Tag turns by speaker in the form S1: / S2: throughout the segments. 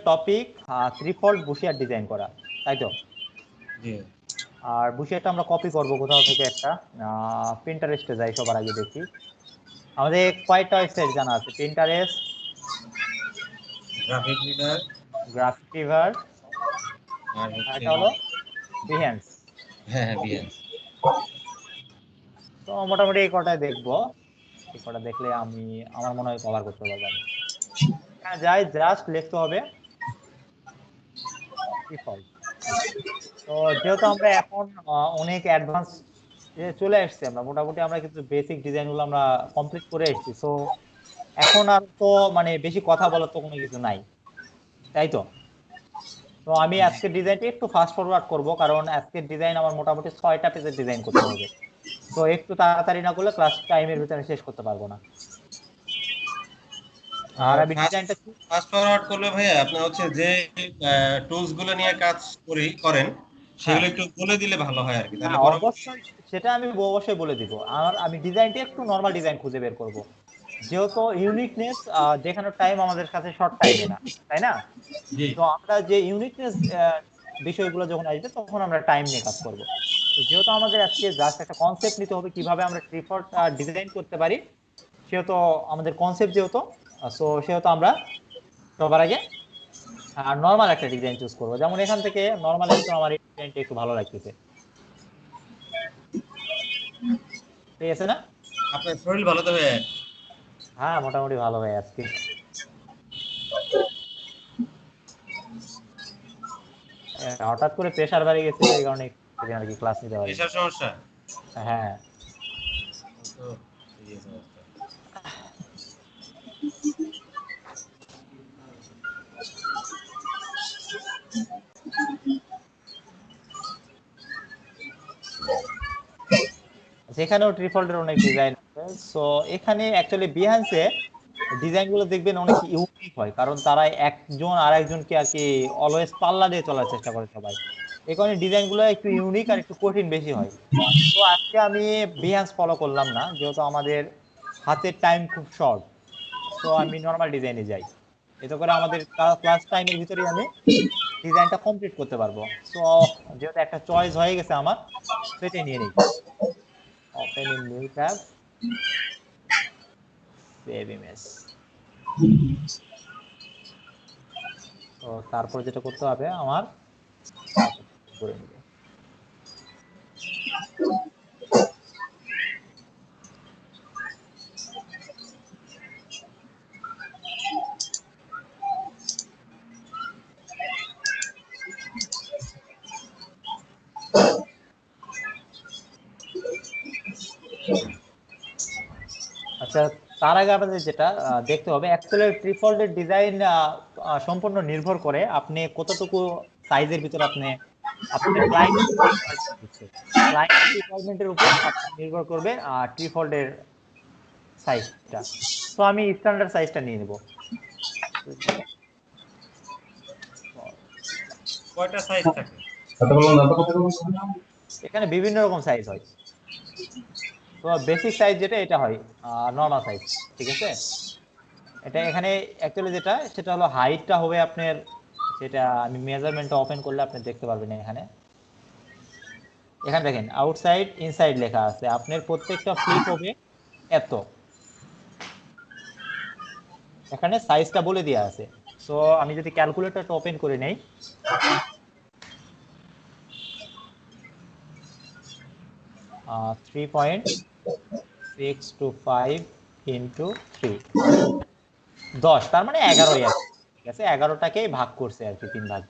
S1: Topic থ্রিফোল্ড বুশিয়ার design করা, তাই তো?
S2: জি।
S1: আর বুশিয়ারটা আমরা কপি করব কোথাও থেকে একটা, পিন্টারেস্টে যাই সবার আগে দেখি। আমাদের কয়টা ওয়েবসাইট জানা আছে? পিন্টারেস্ট,
S2: গ্রাফিকভিভার,
S1: গ্রাফিকভিভার,
S2: আর হচ্ছে
S1: এটা হলো বিহেন্স।
S2: হ্যাঁ বিহেন্স।
S1: তো মোটামুটি এই কটাই দেখবো, এই কটা দেখলে আমি আমার মনে হয় কভার করতে পারবো আমি। হ্যাঁ যাই, জাস্ট লিখতে হবে ডিফল্ট। তো যেহেতু আমরা এখন অনেক অ্যাডভান্স চলে আসছে, আমরা মোটামুটি আমরা কিন্তু বেসিক ডিজাইনগুলো আমরা কমপ্লিট করে এসেছি। সো এখন আর তো মানে বেশি কথা বলার তো কোনো কিছু নাই, তাই তো? তো আমি আজকের ডিজাইনটা একটু ফাস্ট ফরওয়ার্ড করব, কারণ আজকের ডিজাইন আমার মোটামুটি 6টা পেজের ডিজাইন করতে হবে। তো একটু তাড়াতাড়ি না করলে ক্লাস টাইমের ভিতরে শেষ করতে পারবো না। আর আমি ডিজাইনটা
S2: ফাস্ট ফরওয়ার্ড করলে ভাইয়া আপনার হচ্ছে যে টুলস গুলো নিয়ে কাজ করেন সেগুলো একটু বলে দিলে ভালো হয় আর কি, তাহলে
S1: অবশ্যই সেটা আমি অবশ্যই বলে দিব। আর আমি ডিজাইনটা একটু নরমাল ডিজাইন খুঁজে বের করব, যেহেতু ইউনিকনেস দেখানোর টাইম আমাদের কাছে শর্ট টাইমে না, তাই না? তো আমরা যে ইউনিকনেস বিষয়গুলো যখন আসবে তখন আমরা টাইম নিয়ে কাজ করব। তো যেহেতু আমাদের আজকে জাস্ট একটা কনসেপ্ট নিতে হবে কিভাবে আমরা ট্রিপড ডিজাইন করতে পারি, সেহেতু আমাদের কনসেপ্ট যেহেতু, সো সেহেতু আমরা সবার আগে নরমাল একটা ডিজাইন চুজ করবো। যেমন এখান থেকে নরমাল একটু আমার এই ডিজাইনটা একটু ভালো লাগতেছে, ঠিক আছে না?
S2: আপনার শরীর ভালো তো ভাইয়া?
S1: হ্যাঁ মোটামুটি ভালো ভাই আজকে। হঠাৎ করে প্রেসার বেড়ে গেছিল, এই কারণে আর কি ক্লাস নিতে পারি।
S2: প্রেশার সমস্যা?
S1: হ্যাঁ
S2: তো এই অবস্থা।
S1: সেখানেও ট্রিফল্ডের অনেক ডিজাইন আছে। সো এখানে অ্যাকচুয়ালি বিহান্সে ডিজাইনগুলো দেখবেন অনেক ইউনিক হয়, কারণ তারা একজন আর একজনকে আর কি অলওয়েজ পাল্লা দিয়ে চলার চেষ্টা করে সবাই। এই কারণে ডিজাইনগুলো একটু ইউনিক আর একটু কঠিন বেশি হয়। তো আজকে আমি বিহান্স ফলো করলাম না, যেহেতু আমাদের হাতের টাইম খুব শর্ট। তো আমি নর্মাল ডিজাইনে যাই, এতে করে আমাদের ক্লাস টাইমের ভিতরেই আমি ডিজাইনটা কমপ্লিট করতে পারবো। সো যেহেতু একটা চয়েস হয়ে গেছে আমার, সেটাই নিয়ে নিই। Open in new tab, save image. তো তারপর যেটা করতে হবে আমার করে নিব। আচ্ছা, তার আগে আমাদের যেটা দেখতে হবে, অ্যাকচুয়ালি ট্রিফল্ডের ডিজাইন সম্পূর্ণ নির্ভর করে আপনি কতটুকু সাইজের ভিতর আপনি আপনার ক্লায়েন্ট রিকোয়ারমেন্টের উপর নির্ভর করবে ট্রিফল্ডের সাইজটা। তো আমি স্ট্যান্ডার্ড সাইজটা নিয়ে নেব।
S2: কয়টা সাইজ থাকে?
S1: এখানে বিভিন্ন রকম সাইজ হয়। তো বেসিক সাইজ যেটা এটা হয় নর্মাল সাইজ, ঠিক আছে? এটা এখানে অ্যাকচুয়ালি যেটা সেটা হলো হাইটটা হবে আপনার, সেটা আমি মেজারমেন্টটা ওপেন করলে আপনি দেখতে পারবেন। এখানে এখানে দেখেন আউটসাইড ইনসাইড লেখা আছে, আপনার প্রত্যেকটা ফ্লিপ হবে এত, এখানে সাইজটা বলে দেওয়া আছে। সো আমি যদি ক্যালকুলেটরটা ওপেন করে নেই, 3.625 ইন্টু 3, 10, তার মানে 11ই আছে, ঠিক আছে? 11টাকেই ভাগ করছে আর কি 3 ভাগ।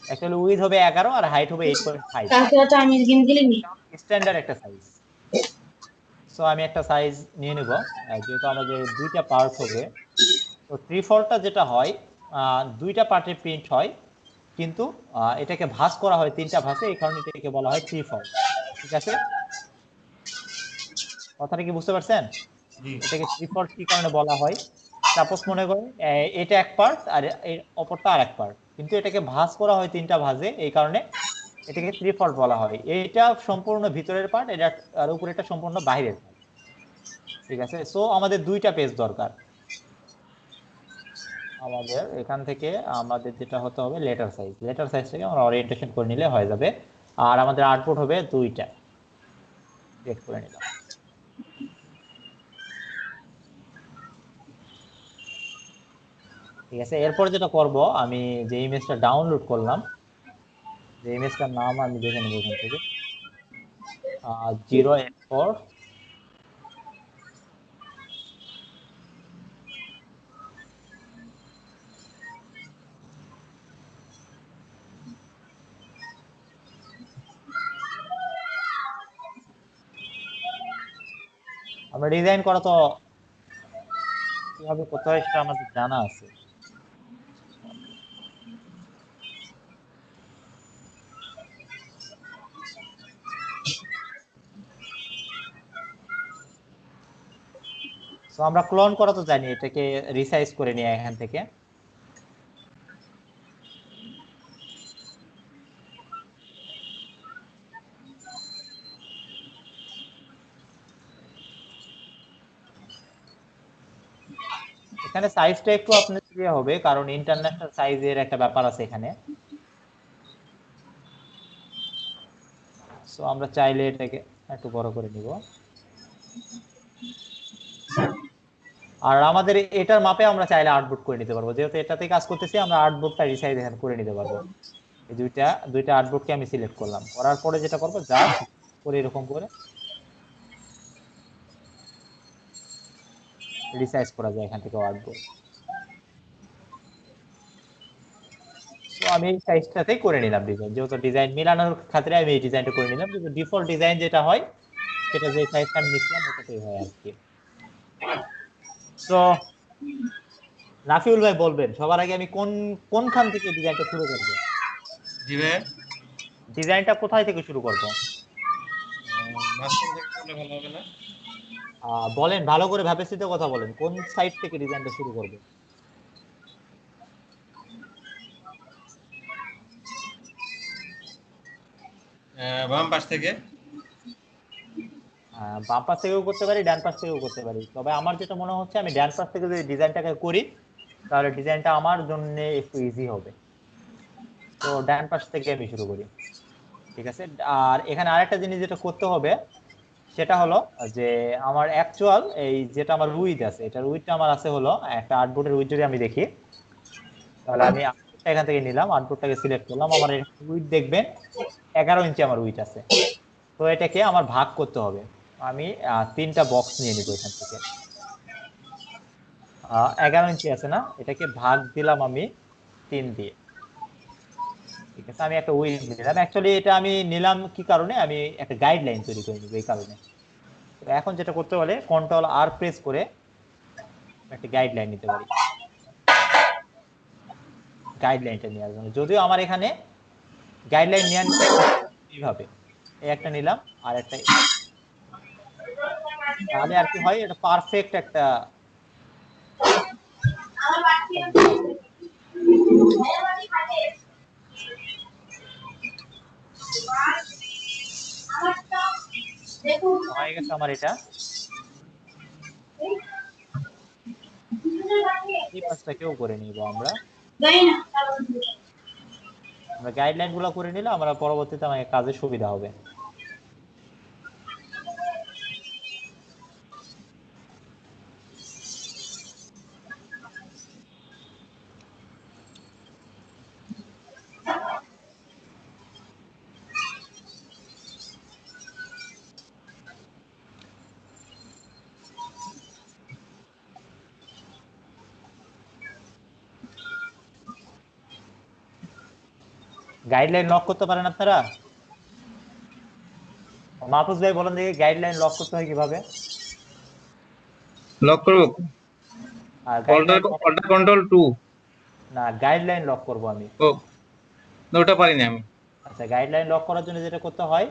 S1: অ্যাকচুয়ালি উইথ হবে 11 আর হাইট হবে 8.5, স্ট্যান্ডার্ড একটা সাইজ। সো আমি একটা সাইজ নিয়ে নেব, যেহেতু আমাদের দুইটা পার্ট হবে। তো ট্রিফলটা যেটা হয়, দুইটা পার্টে প্রিন্ট হয়, কিন্তু এটাকে ভাঁজ করা হয় 3টা ভাঁজে, এই কারণে এটাকে বলা হয় ট্রিফল, ঠিক আছে? কথাটা কি বুঝতে পারছেন? এটাকে ট্রিফল কি কারণে বলা হয়? সাপোজ মনে করেন এটা এক পার্ট আর এর অপরটা আর এক পার্ট, কিন্তু এটাকে ভাঁজ করা হয় 3টা ভাঁজে, এই কারণে এটাকে ট্রিফল বলা হয়। এইটা সম্পূর্ণ ভিতরের পার্ট, এটা আর উপরেরটা সম্পূর্ণ বাইরের পার্ট, ঠিক আছে? সো আমাদের দুইটা পেজ দরকার। আমাদের এখান থেকে আমাদের যেটা হতে হবে লেটার সাইজ থেকে আমরা ওরিয়েন্টেশন করে নিলে হয়ে যাবে। আর আমাদের আউটপুট হবে দুইটা, সেট করে নিলাম। ঠিক আছে, এরপর যেটা করব, আমি যে ইমেজটা ডাউনলোড করলাম, যে ইমেজটার নাম আমি দেখে নেবো এখান থেকে, 084। আমরা ডিজাইন করা তো কিভাবে করতে হয় সেটা আমাদের জানা আছে। তো আমরা ক্লোন করা তো জানি, এটাকে রিসাইজ করে নিয়ে এখান থেকে। এখানে সাইজটা একটু আপনার দিয়ে হবে, কারণ ইন্টারন্যাশনাল সাইজের একটা ব্যাপার আছে এখানে। সো আমরা চাইলে এটাকে একটু বড় করে নিব। আর আমাদের এটার মাপে আমরা চাইলে আউটপুট করে নিতে পারবো, যেহেতু এটাতে কাজ করতেছি আমরা আউটপুটটা রিসাইজ এখানে করে নিতে পারবো। এই দুইটা আউটপুটকে আমি সিলেক্ট করলাম, করার পরে যেটা করবো জাস্ট করে এরকম করে রিসাইজ করা যায় এখান থেকে আউটপুট। তো আমি এই সাইজটাতেই করে নিলাম ডিজাইন, যেহেতু ডিজাইন মিলানোর খাতিরে আমি এই ডিজাইনটা করে নিলাম, কিন্তু ডিফল্ট ডিজাইন যেটা হয় সেটা যে সাইজটা আমি নিচ্ছিলাম ওটাতেই হয় আর কি। তো রাফিউল ভাই বলবেন সবার আগে আমি কোনখান থেকে ডিজাইনটা শুরু করব?
S2: জি ভাই,
S1: ডিজাইনটা কোথায় থেকে শুরু করব?
S2: মাঝখান থেকে করলে ভালো হবে না?
S1: বলেন, ভালো করে ভেবে চিন্তে কথা বলেন, কোন সাইড থেকে ডিজাইনটা শুরু করব?
S2: বাম পাশ থেকে।
S1: বাম পাশ থেকেও করতে পারি, ডান পাশ থেকেও করতে পারি, তবে আমার যেটা মনে হচ্ছে আমি ডান পাশ থেকে যদি ডিজাইনটাকে করি তাহলে ডিজাইনটা আমার জন্য একটু ইজি হবে। তো ডান পাশ থেকে আমি শুরু করি। ঠিক আছে, আর এখানে আরেকটা জিনিস যেটা করতে হবে সেটা হলো যে আমার অ্যাকচুয়াল এই যেটা আমার উইথ আছে, এটার উইথটা আমার আছে হলো একটা আউটপুটের উইথ যদি আমি দেখি, তাহলে আমি আউটপুটটা এখান থেকে নিলাম, আউটপুটটাকে সিলেক্ট করলাম, আমার উইথ দেখবেন 11 ইঞ্চি আমার উইথ আছে। তো এটাকে আমার ভাগ করতে হবে, আমি 3টা বক্স নিয়ে নিব এখান থেকে। 11 ইঞ্চি আছে না, এটাকে ভাগ দিলাম আমি 3 দিয়ে। ঠিক আছে, আমি একটা উইথ নিলাম, অ্যাকচুয়ালি এটা আমি নিলাম কি কারণে, আমি একটা গাইডলাইন তৈরি করে নিব এই কারণে। তো এখন যেটা করতে হলে কন্ট্রোল আর প্রেস করে একটা গাইডলাইন নিতে পারি, গাইডলাইনটা নেওয়ার জন্য। যদিও আমার এখানে গাইডলাইন নেওয়ার এইভাবে এই একটা নিলাম আর একটা, তাহলে আর কি হয়, এটা পারফেক্ট একটা হয়ে গেছে আমার এটা। এই পাঁচটা কেউ করে নিব আমরা, আমরা গাইডলাইন গুলো করে নিলে আমরা পরবর্তীতে আমাকে কাজে সুবিধা হবে। গাইডলাইন লক করতে পারেন আপনারা? মাহফুজ ভাই বলেন দেখি গাইডলাইন লক করতে হয় কিভাবে?
S3: লক করব।
S1: আর
S3: অল্টার
S1: গাইডলাইন
S3: অল্টার কন্ট্রোল 2।
S1: না, গাইডলাইন লক করব আমি।
S3: ও, না ওটা পারি না আমি।
S1: আচ্ছা, গাইডলাইন লক করার জন্য যেটা করতে হয়,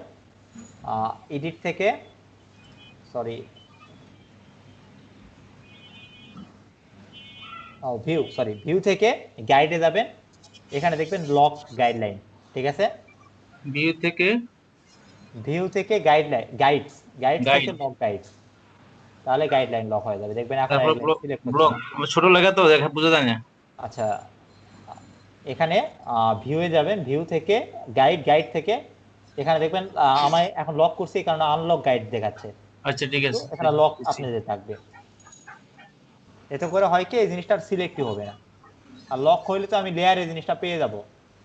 S1: এডিট থেকে, সরি, ভিউ থেকে গাইডে যাবেন, এখানে দেখবেন লক গাইডলাইন। ঠিক আছে,
S3: ভিউ থেকে
S1: ভিউ থেকে গাইডলাইন, গাইডস, গাইডস
S3: গাইড,
S1: থেকে লক গাইডস, তাহলে গাইডলাইন লক হয়ে যাবে, দেখবেন এখন
S3: তারপর
S1: সিলেক্ট হচ্ছে
S3: ব্লক।
S1: না।
S3: ছোট লেখা তো দেখা বোঝা যায় না।
S1: আচ্ছা, এখানে ভিউয়ে যাবেন, ভিউ থেকে গাইড থেকে এখানে দেখবেন আমি এখন লক করছি কারণ আনলক গাইড দেখাচ্ছে,
S3: আচ্ছা ঠিক
S1: কিন্তু
S3: আছে,
S1: এখানে লক
S3: দিচ্ছি।
S1: আপনাদের থাকবে। এতে করে হয় কি এই জিনিসটা সিলেক্টই হবে না, আর লক হইলে তো আমি লেয়ারে জিনিসটা পেয়ে যাব,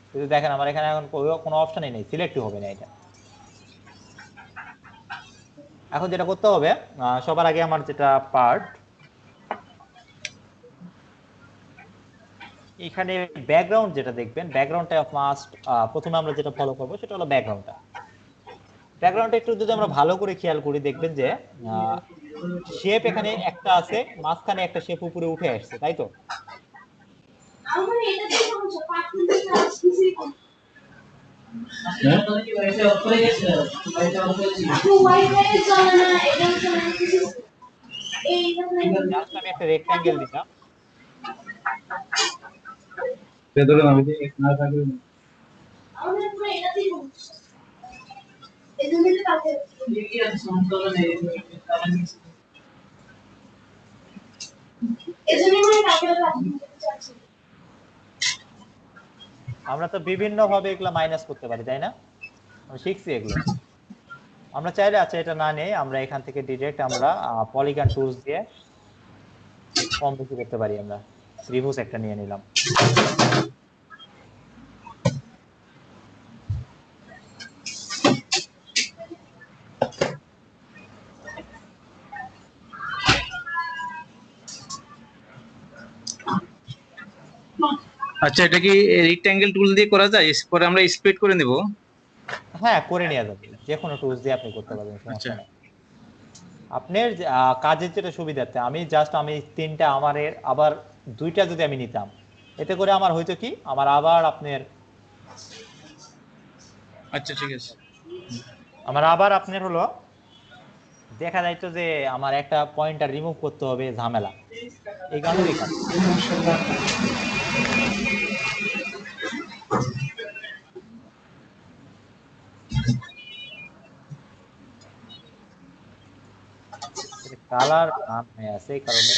S1: কিন্তু দেখেন আমার এখানে এখন কোনো অপশনই নেই, সিলেক্টই হবে না এটা। এখন যেটা করতে হবে, সবার আগে আমার যেটা পার্ট, এখানে ব্যাকগ্রাউন্ড যেটা দেখবেন, ব্যাকগ্রাউন্ডটা মাস্ট, প্রথমে আমরা যেটা ফলো করবো সেটা হলো ব্যাকগ্রাউন্ডটা। ব্যাকগ্রাউন্ডটা একটু যদি আমরা ভালো করে খেয়াল করি দেখবেন যে শেপ এখানে একটা আছে, মাঝখানে একটা শেপ উপরে উঠে আসছে, তাই তো? জাস্ট আমি একটা রেক্ট্যাঙ্গেল দিলাম,
S3: ভেতরে না যদি এক না থাকে
S1: আমরা তো বিভিন্ন ভাবে এগুলা মাইনাস করতে পারি, তাই না? আমি শিখছি এগুলো। আমরা চাইলে, আচ্ছা এটা না নেই, আমরা এখান থেকে ডিরেক্ট আমরা পলিগন টুলস দিয়ে কম বেশি করতে পারি। আমরা ত্রিভুজ একটা নিয়ে নিলাম।
S3: আচ্ছা, এটা কি রেক্ট্যাঙ্গেল টুল দিয়ে করা যায়? পরে আমরা স্প্লিট করে নেব।
S1: হ্যাঁ, করে নেওয়া যাবে, যে কোনো টুলস দিয়ে আপনি করতে পারবেন,
S3: আচ্ছা
S1: সমস্যা নেই। আপনার কাজের যেটা সুবিধাতে আমি তিনটা আমার আবার দুইটা যদি আমি নিতাম, এতে করে আমার হয়তো কি, আমার আবার আপনার
S3: আচ্ছা ঠিক আছে।
S1: হলো দেখা যাইতো যে আমার একটা পয়েন্টার রিমুভ করতে হবে, ঝামেলা, এই কারণে ওই কাজ। কালার নাম হয়ে আছে এই কারণে।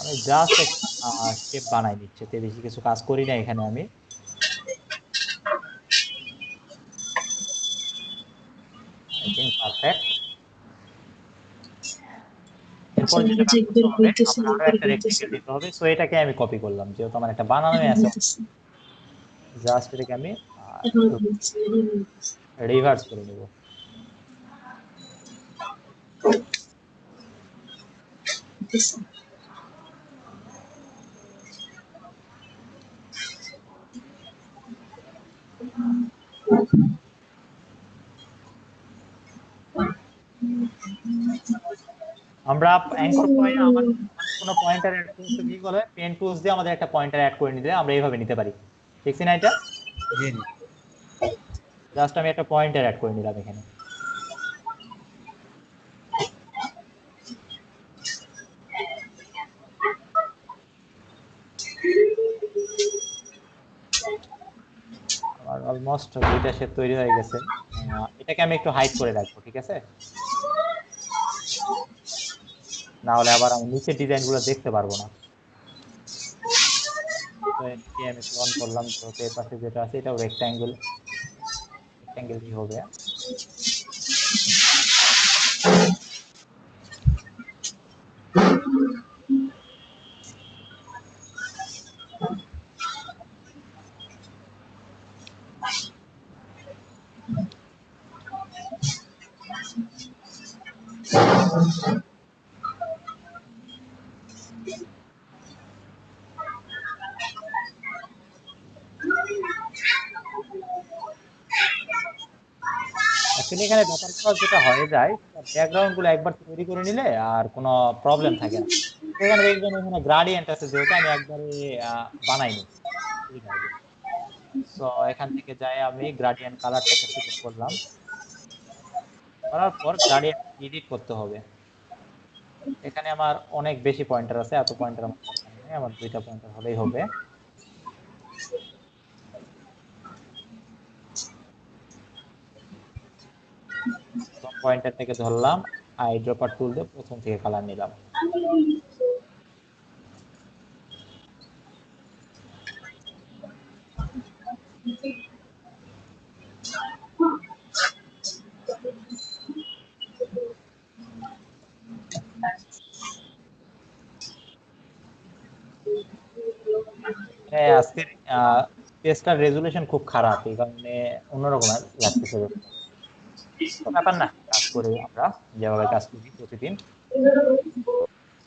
S1: আমি জাস্ট শেপ বানাই নিচ্ছি, তে বেশি কিছু কাজ করি না এখানে আমি। I think perfect. এরপর যেটা কাজ করতে হবে, আমার আরো একটা রেক্টেঙ্গেল দিতে হবে, সো এটাকে আমি কপি করলাম, যেহেতু আমার একটা বানানোই আছে, জাস্ট এটাকে আমি রিভার্স করে নেব। আমরা অ্যাঙ্কর পয়েন্ট আমাদের কোনো পয়েন্টার অ্যাড করতে কি বলে, পেন টুলস দিয়ে আমাদের একটা পয়েন্টার অ্যাড করে নিতে, আমরা এইভাবে নিতে পারি, ঠিক না এটা?
S2: জি জি।
S1: জাস্ট আমি একটা পয়েন্টার অ্যাড করে নিলাম এখানে। আমার অলমোস্ট দুইটা শেপ তৈরি হয়ে গেছে। এটাকে আমি একটু হাইড করে রাখবো, ঠিক আছে? না হলে আবার আমি নিচের ডিজাইন গুলো দেখতে পারবো না। তো এটাকে আমি ক্লোন করলাম, তো এর পাশে যেটা আছে এটাও রেক্ট্যাঙ্গেল, রেক্ট্যাঙ্গেলই হবে। অ্যাকচুয়ালি এখানে ব্যাপারটা যেটা হয়ে যায়, ব্যাকগ্রাউন্ড গুলো একবার তৈরি করে নিলে আর কোনো প্রবলেম থাকে না। এখানে দেখবেন এখানে গ্রাডিয়েন্ট আছে, যেহেতু আমি একবারে বানাইনি এইভাবে। সো এখান থেকে যাই আমি গ্রাডিয়েন্ট কালারটাকে সিলেক্ট করলাম, করার পর গ্রাডিয়েন্ট এডিট করতে হবে। এখানে আমার অনেক বেশি পয়েন্টার আছে, এত পয়েন্টার আমার দরকার নেই, আমার 2টা পয়েন্টার হলেই হবে। পয়েন্টার থেকে ধরলাম, আই ড্রপার টুল দিয়ে প্রথম থেকে কালার নিলাম। হ্যাঁ, আজকের পেজটার রেজুলেশন খুব খারাপ, এই কারণে অন্যরকম লাগতেছে। তো ব্যাপার না, কাজ করি আমরা যেভাবে কাজ করি প্রতিদিন।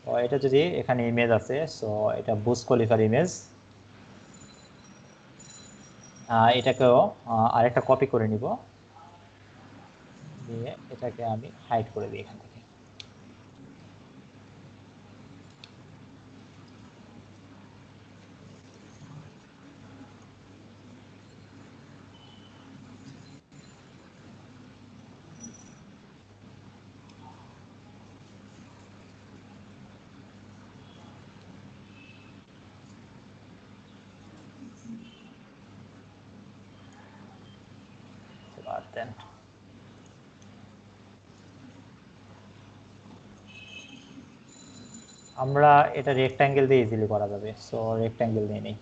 S1: তো এটা যদি এখানে ইমেজ আছে, সো এটা বুশ খলিফার ইমেজ, এটাকেও আরেকটা কপি করে নিব, দিয়ে এটাকে আমি হাইড করে দিই এখান থেকে। এবার দেন আমরা এটা রেক্ট্যাঙ্গেল দিয়ে ইজিলি করা যাবে, সো রেক্ট্যাঙ্গেল নিয়ে নেই।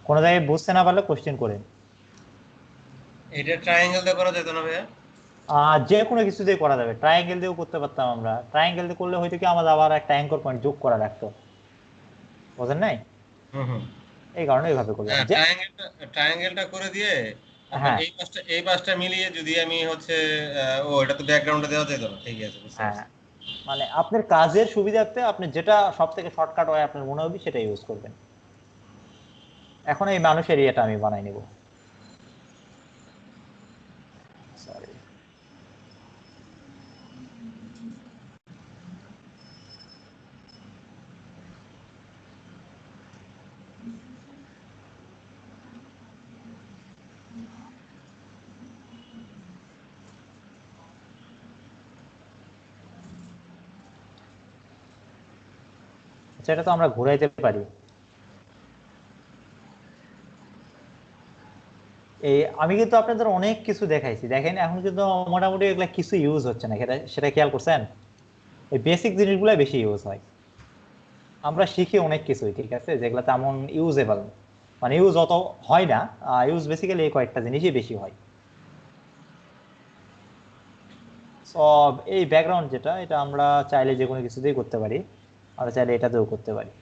S1: কোনো জায়গায় বুঝতে না পারলে কোশ্চেন করেন।
S2: এটা ট্রায়াঙ্গেল দিয়ে করা যেত না ভাইয়া?
S1: যে কোনো কিছু দিয়ে করা যাবে, ট্রায়াঙ্গেল দিয়েও করতে পারতাম আমরা। ট্রায়াঙ্গেল দিয়ে করলে হয়তো কি আমাদের আবার একটা অ্যাঙ্কর পয়েন্ট যোগ করা রাখতো, বোঝেন নাই?
S2: হুম হুম।
S1: এই কারণে এইভাবে করলাম
S2: হ্যাঁ,
S1: যে।
S2: ট্রায়াঙ্গেলটা করে দিয়ে আপনার
S1: হ্যাঁ
S2: এই পাশটা মিলিয়ে যদি আমি হচ্ছে এটা তো ব্যাকগ্রাউন্ডে দেওয়া যেত না, ঠিক আছে, বুঝতে
S1: হ্যাঁ,
S2: পারছি।
S1: মানে আপনার কাজের সুবিধার্থে আপনি যেটা সব থেকে শর্টকাট হয় আপনার মনে হবে সেটা ইউজ করবেন। এখন এই মানুষের ইয়েটা আমি বানাই নিব, সরি। আচ্ছা, এটা তো আমরা ঘুরাইতে পারি। এই আমি কিন্তু আপনাদের অনেক কিছু দেখাইছি, দেখেন এখন কিন্তু মোটামুটি এগুলা কিছু ইউজ হচ্ছে না, সেটা সেটা খেয়াল করছেন? এই বেসিক জিনিসগুলো বেশি ইউজ হয়। আমরা শিখি অনেক কিছুই, ঠিক আছে, যেগুলো তেমন ইউজেবল, মানে ইউজ অত হয় না। ইউজ বেসিক্যালি এই কয়েকটা জিনিসই বেশি হয়। সব এই ব্যাকগ্রাউন্ড যেটা, এটা আমরা চাইলে যে কোনো কিছুতেই করতে পারি, আমরা চাইলে এটাতেও করতে পারি।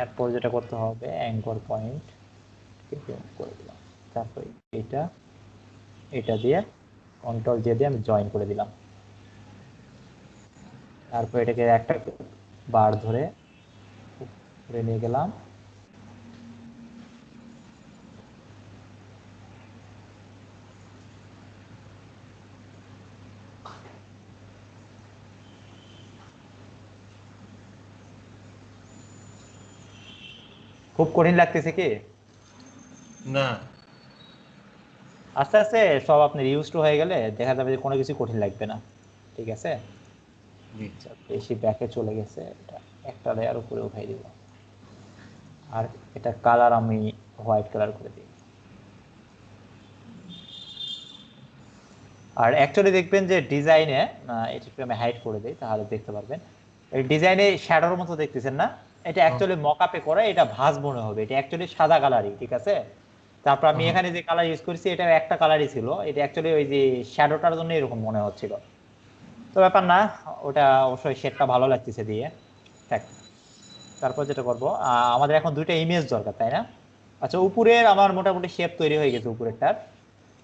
S1: এরপর যেটা করতে হবে, অ্যাঙ্কর পয়েন্ট করে দিলাম, তারপর এটা এটা দিয়ে কন্ট্রোল দিয়ে দিয়ে আমি জয়েন করে দিলাম। তারপর এটাকে একটা বার ধরে উপরে নিয়ে গেলাম। খুব কঠিন লাগতেছে কি?
S2: না।
S1: আস্তে আস্তে সব আপনার ইউজ টু হয়ে গেলে দেখা যাবে যে কোনো কিছু কঠিন লাগবে না, ঠিক আছে।
S2: জি।
S1: আচ্ছা, বেশি ব্যাকে চলে গেছে, এটা একটা লেয়ার উপরে উঠাই দিব, আর এটা কালার আমি হোয়াইট কালার করে দিই। আর অ্যাকচুয়ালি দেখবেন যে ডিজাইনে, এটা একটু আমি হাইড করে দিই তাহলে দেখতে পারবেন, এই ডিজাইনে শ্যাডোর মতো দেখতেছেন না, এটা অ্যাকচুয়ালি মকআপে করা, এটা ভাঁজ মনে হবে, এটা অ্যাকচুয়ালি সাদা কালারই, ঠিক আছে। তারপর আমি এখানে যে কালার ইউজ করেছি এটা একটা কালারই ছিল, এটা অ্যাকচুয়ালি ওই যে শ্যাডোটার জন্য এরকম মনে হচ্ছিল। তো ব্যাপার না, ওটা অবশ্যই শেডটা ভালো লাগতেছে দিয়ে, থাক। তারপর যেটা করব, আমাদের এখন দুইটা ইমেজ দরকার, তাই না? আচ্ছা, উপরের আমার মোটামুটি শেপ তৈরি হয়ে গেছে উপরেরটার,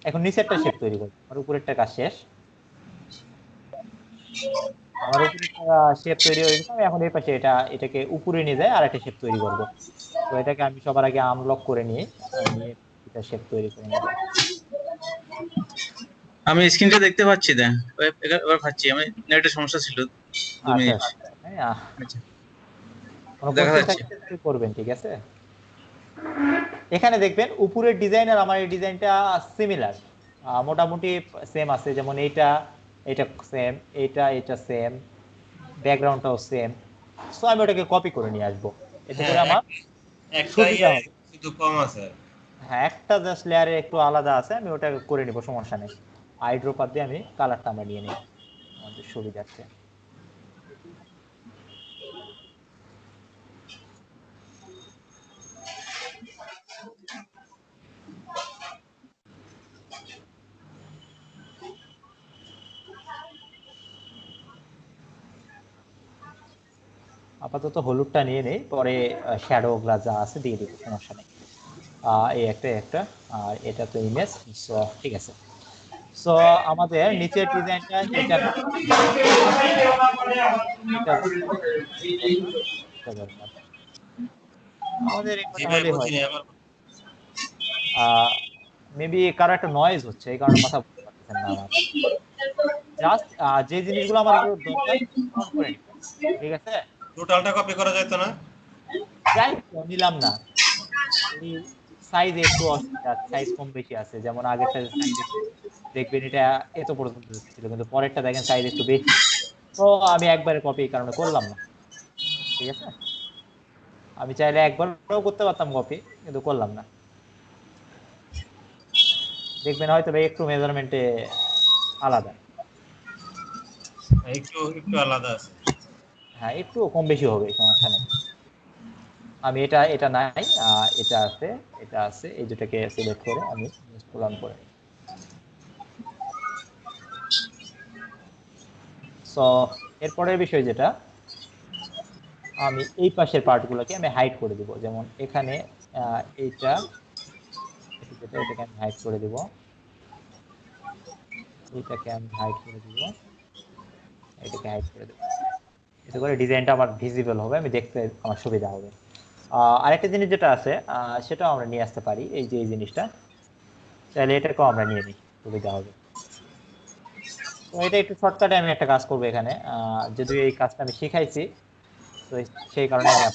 S1: এখন নিচেরটা শেপ তৈরি করবো। আমার উপরেরটা কাজ শেষ, আমার উপরেরটা শেপ তৈরি হয়ে গেছে। আমি এখন এই পাশে এটাকে উপরে নিয়ে যায় আর একটা শেপ তৈরি করব। তো এটাকে আমি সবার আগে আনলক করে নিয়ে নিয়ে এটা শেপ তৈরি করে নেব।
S3: আমি স্ক্রিনটা দেখতে পাচ্ছি, দেন এবার পাচ্ছি। আমি নেটের সমস্যা ছিল 2 মিনিট।
S1: আচ্ছা আচ্ছা, হ্যাঁ,
S3: আচ্ছা,
S1: কোনো
S3: দেখা
S1: কোশ্চেন
S3: যাচ্ছে।
S1: থাকলে করবেন, ঠিক আছে। এখানে দেখবেন উপরের ডিজাইন আর আমার এই ডিজাইনটা সিমিলার, মোটামুটি সেম আছে, যেমন এটা সেম, এটা সেম, ব্যাকগ্রাউন্ডটাও সেম। সো আমি ওটাকে কপি করে নিয়ে আসবো, এতে
S2: হ্যাঁ,
S1: করে আমার
S2: একটা
S1: সুবিধা
S2: ইয়ে
S1: হবে।
S2: শুধু কম আছে।
S1: হ্যাঁ, একটা জাস্ট লেয়ারে একটু আলাদা আছে, আমি ওটা করে নিব, সমস্যা নেই। আইড্রপার দিয়ে আমি কালারটা আমরা নিয়ে নিই আমাদের সুবিধার্থে। আপাতত হলুদটা নিয়ে নেই, পরে শ্যাডো গুলা যা আছে দিয়ে দিব, সমস্যা নেই। এই একটা আর এটা তো ইমেজ। সো ঠিক আছে। সো আমাদের নিচের ডিজাইনটা এটা এটা এটা দরকার, আমাদের এই
S2: জি
S1: কটা
S2: ভাই,
S1: হলেই হয়।
S2: বুঝিনি আবার।
S1: মেবি কারো একটা নয়েজ হচ্ছে, এই কারণে কথা বলতে পারতেছেন না আমার। জাস্ট যে জিনিসগুলো আমার দরকার নোট করে নিব, ঠিক আছে।
S2: টোটালটা কপি করা যেত না?
S1: যাই হোক, নিলাম না, এই সাইজ একটু অসুবিধা আছে, সাইজ কম বেশি আছে, যেমন আগেরটা সাইজ দেখবেন এটা এত পর্যন্ত ছিল, কিন্তু পরেরটা দেখেন সাইজ একটু বেশি। তো আমি একবারে কপি এই কারণে করলাম না, ঠিক আছে। আমি চাইলে একবারও করতে পারতাম কপি, কিন্তু করলাম না। দেখবেন হয়তো বা একটু মেজারমেন্টে আলাদা।
S2: একটু একটু আলাদা আছে।
S1: হ্যাঁ, একটু কম বেশি হবে, সমস্যা নেই। আমি এটা এটা নাই, এটা আছে, এটা আছে, এই দুটাকে সিলেক্ট করে আমি পুল অন করে নিই। সো এরপরের বিষয় যেটা, আমি এই পাশের পার্টগুলোকে আমি হাইড করে দিব, যেমন এখানে এইটা এটাকে আমি হাইড করে দিব, এটাকে আমি হাইড করে দিব, এটাকে হাইড করে দেব। এতে করে ডিজাইনটা আমার ভিজিবল হবে, আমি দেখতে আমার সুবিধা হবে। আরেকটা জিনিস যেটা আছে, সেটাও আমরা নিয়ে আসতে পারি, এই যে এই জিনিসটা, তাহলে এটাকেও আমরা নিয়ে নিই, সুবিধা হবে। তো এটা একটু শর্টকাটে আমি একটা কাজ করবো এখানে, যদিও এই কাজটা আমি শিখাইছি, তো সেই কারণে আমি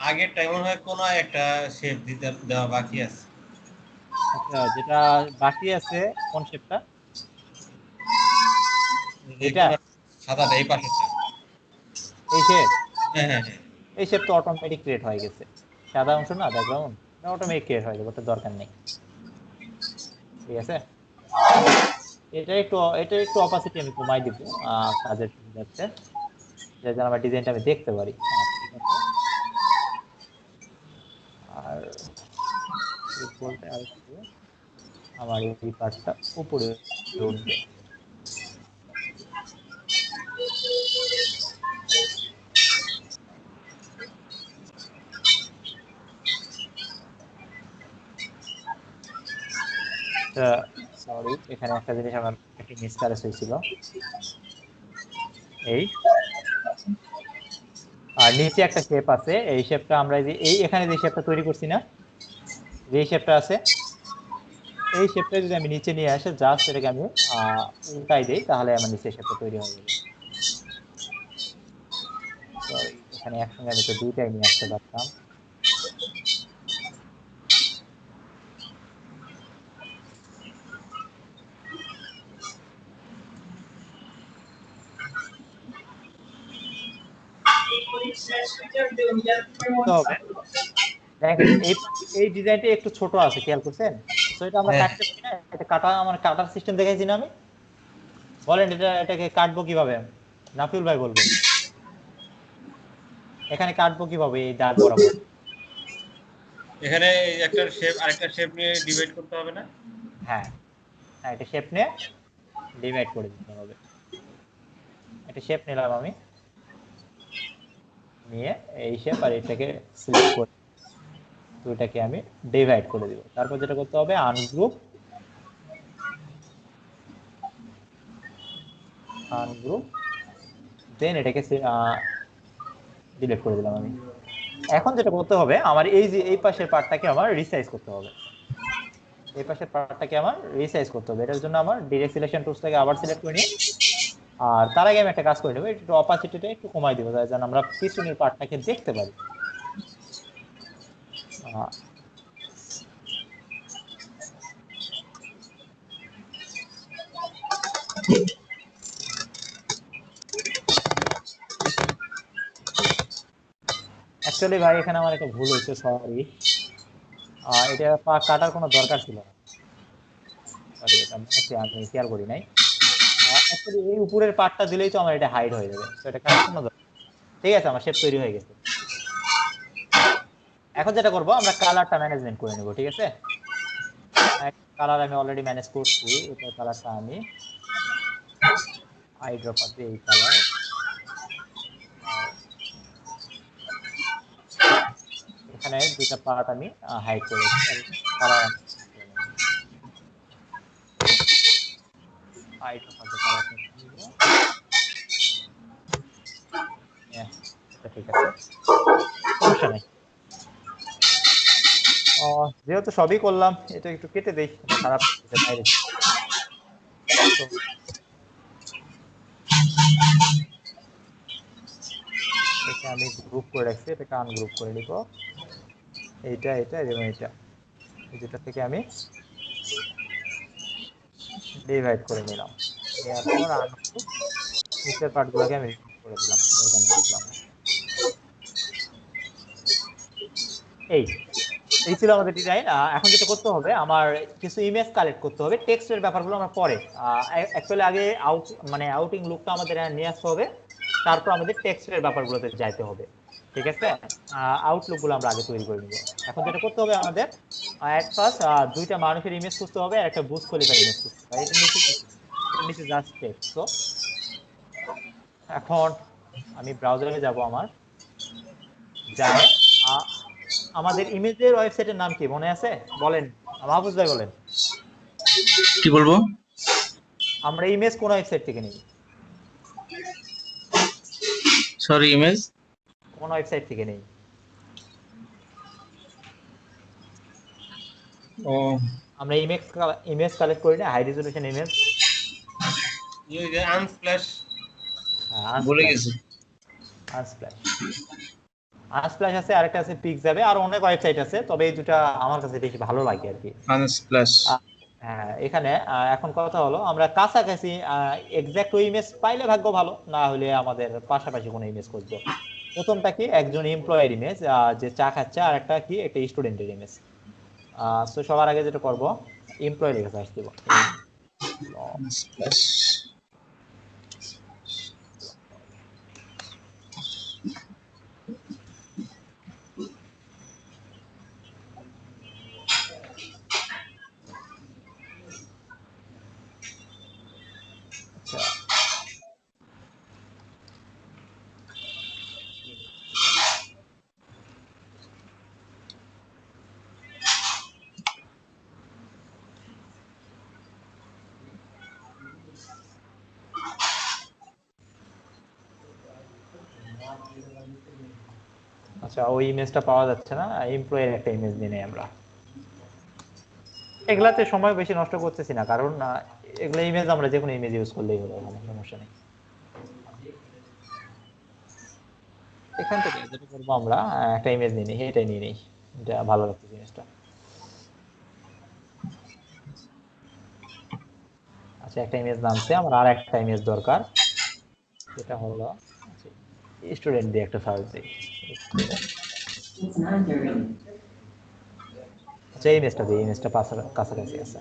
S2: আগের টাইম মনে হয় কোনো একটা শেপ দিতে দেওয়া বাকি আছে।
S1: আচ্ছা, যেটা বাকি আছে কোন শেপটা?
S2: এই
S1: এটা
S2: কোনা সাদাটা এই পাশেরটা।
S1: এই শেপ,
S2: হ্যাঁ হ্যাঁ হ্যাঁ।
S1: এই শেপ তো অটোমেটিক ক্রিয়েট হয়ে গেছে, সাদা অংশ না ব্যাকগ্রাউন্ড, অটোমেটিক ক্রিয়েট হয়ে যাবে, ওটা দরকার নেই, ঠিক আছে। এটা একটু অপাসিটি আমি কমাই দিব কাজের সুবিধার্থে, যাতে আমার ডিজাইনটা আমি দেখতে পারি। ঠিক আছে। আর বলতে আর একটু আমার এই পার্টটা উপরে উঠবে। সরি, এখানে একটা জিনিস আমার একটু মিসক্যারেজ হয়েছিল। এই আর নিচে একটা শেপ আছে, এই শেপটা আমরা এখানে যে শেপটা তৈরি করছি না, যে শেপটা আছে, এই শেপটা যদি আমি নিচে নিয়ে আসে জাস্ট এটাকে আমি উল্টাই দেই, তাহলে আমার নিচে শেপটা তৈরি হয়ে যাবে। সরি, এখানে একসঙ্গে আমি তো দুইটাই নিয়ে আসতে পারতাম। তো হবে দেখেন এই ডিজাইনটা একটু ছোট আছে, খেয়াল করছেন? সো এটা আমরা
S2: হ্যাঁ
S1: কাটতে পারি না, এটা আমার কাটার সিস্টেম দেখাইছি না আমি? বলেন এটাকে কাটবো কিভাবে? নাফিউল ভাই বলবেন, এখানে কাটবো কিভাবে এই দাগ বরাবর?
S2: এখানে একটা শেপ আরেকটা শেপ নিয়ে ডিভাইড করতে হবে না?
S1: হ্যাঁ, এটা শেপ নিয়ে ডিভাইড করে দিতে হবে। একটা শেপ নিলাম আমি, নিয়ে এই শেপ আর এটাকে সিলেক্ট করে দুইটাকে আমি ডিভাইড করে দিব। তারপর যেটা করতে হবে আনগ্রুপ, দেন এটাকে ডিলিট করে দিলাম আমি। এখন যেটা করতে হবে আমার এই যে এই পাশের পার্টটাকে আমার রিসাইজ করতে হবে, এই পাশের পার্টটাকে আমার রিসাইজ করতে হবে। এটার জন্য আমার ডিরেক্ট সিলেকশন টুলস থেকে আবার সিলেক্ট করে নিই। আর তার আগে আমি একটা কাজ করে নেবো, একটু অপাসিটিটা একটু কমাই দিব যেন আমরা পিছনের পার্টটাকে দেখতে পারি। অ্যাকচুয়ালি ভাই এখানে আমার একটা ভুল হয়েছে, সরি। এটা কাটার কোনো দরকার ছিল না, সরি, এটা মনে হচ্ছে আমি খেয়াল করি নাই। অ্যাকচুয়ালি এই উপরের পার্টটা দিলেই তো আমার এটা হাইড হয়ে যাবে, তো এটা কাটার কোনো দরকার। ঠিক আছে, আমার শেপ তৈরি হয়ে গেছে। এখন যেটা করব আমরা কালারটা ম্যানেজমেন্ট করে নেব, ঠিক আছে? কালার আমি অলরেডি ম্যানেজ করছি, এটা কালারটা আমি আই ড্রপার দিয়ে এই কালার, এখানে দুইটা পার্ট আমি হাইড করেছি, কালার আই ড্রপার দিয়ে কালার নিব। ঠিক আছে, সমস্যা নেই। যেহেতু সবই করলাম, এটা একটু কেটে দেই, এটা খারাপ বাইরে। তো এটা আমি গ্রুপ করে রাখছি, এটাকে আনগ্রুপ করে নিব। এইটা এটা এবং এটা, এই দুটা থেকে আমি ডিভাইড করে নিলাম। নেওয়ার পর আনগ্রুপ, নিচের পার্টগুলোকে আমি রিমুভ করে দিলাম, দরকার নেই দিলাম। এই এই ছিল আমাদের ডিজাইন। এখন যেটা করতে হবে আমার কিছু ইমেজ কালেক্ট করতে হবে, টেক্সটের ব্যাপারগুলো আমরা পরে, অ্যাকচুয়ালি আগে মানে আউটিং লুকটা আমাদের নিয়ে আসতে হবে, তারপর আমাদের টেক্সটের ব্যাপারগুলোতে যাইতে হবে, ঠিক আছে? আউটলুক গুলো আমরা আগে তৈরি করে নিব। এখন যেটা করতে হবে আমাদের এট ফার্স্ট দুইটা মানুষের ইমেজ খুঁজতে হবে আর একটা বুশ খলিফার ইমেজ খুঁজতে হবে। এটা নিচে কিছু, এটা নিচে জাস্ট টেক্সট। তো এখন আমি ব্রাউজারে যাব, আমার যায় আমাদের ইমেজের ওয়েবসাইটের নাম কি মনে আছে? বলেন, মাহফুজ ভাই বলেন।
S3: কি বলবো?
S1: আমরা ইমেজ কোন ওয়েবসাইট থেকে নিই?
S3: সরি, ইমেজ
S1: কোন ওয়েবসাইট থেকে নেই?
S3: ও
S1: আমরা ইমেজ কালেক্ট করি না, হাই রেজলিউশন ইমেজ,
S2: এই যে আনস্প্ল্যাশ।
S3: বলে
S1: আনস্প্ল্যাশ।
S3: গেছি।
S1: আনস্প্ল্যাশ আনস্প্ল্যাশ আছে, আরেকটা আছে পিক্সাবে, আর অনেক ওয়েবসাইট আছে, তবে এই দুটা আমার কাছে বেশি ভালো লাগে আর কি।
S3: আনস্প্ল্যাশ।
S1: হ্যাঁ, এখানে এখন কথা হলো আমরা কাছাকাছি এক্সাক্ট ওই ইমেজ পাইলে ভাগ্য ভালো, না হলে আমাদের পাশাপাশি কোনো ইমেজ খুঁজবো। প্রথমটা কি একজন এমপ্লয়ের ইমেজ, যে চা খাচ্ছে, আর একটা কি একটা স্টুডেন্টের ইমেজ। তো সবার আগে যেটা করব এমপ্লয় লিখে সার্চ দিব।
S3: আনস্প্ল্যাশ।
S1: আচ্ছা, আচ্ছা, ওই ইমেজটা পাওয়া যাচ্ছে না, এমপ্লয়ের একটা ইমেজ নিয়ে নেই আমরা। এগুলাতে সময় বেশি নষ্ট করতেছি না, কারণ এগুলা ইমেজ আমরা যে কোনো ইমেজ ইউজ করলেই হলো, কোনো সমস্যা নেই। এখান থেকে যেটা করবো আমরা একটা ইমেজ নিয়ে নিই, এটাই নিয়ে নিই, এটা ভালো লাগছে জিনিসটা। আচ্ছা, একটা ইমেজ নামছে, আমার আর একটা ইমেজ দরকার, সেটা হলো আচ্ছা, স্টুডেন্ট দিয়ে একটা সার্চ দিই। আচ্ছা এই ইমেজটা দিই, ইমেজটা কাছাকাছি আছে।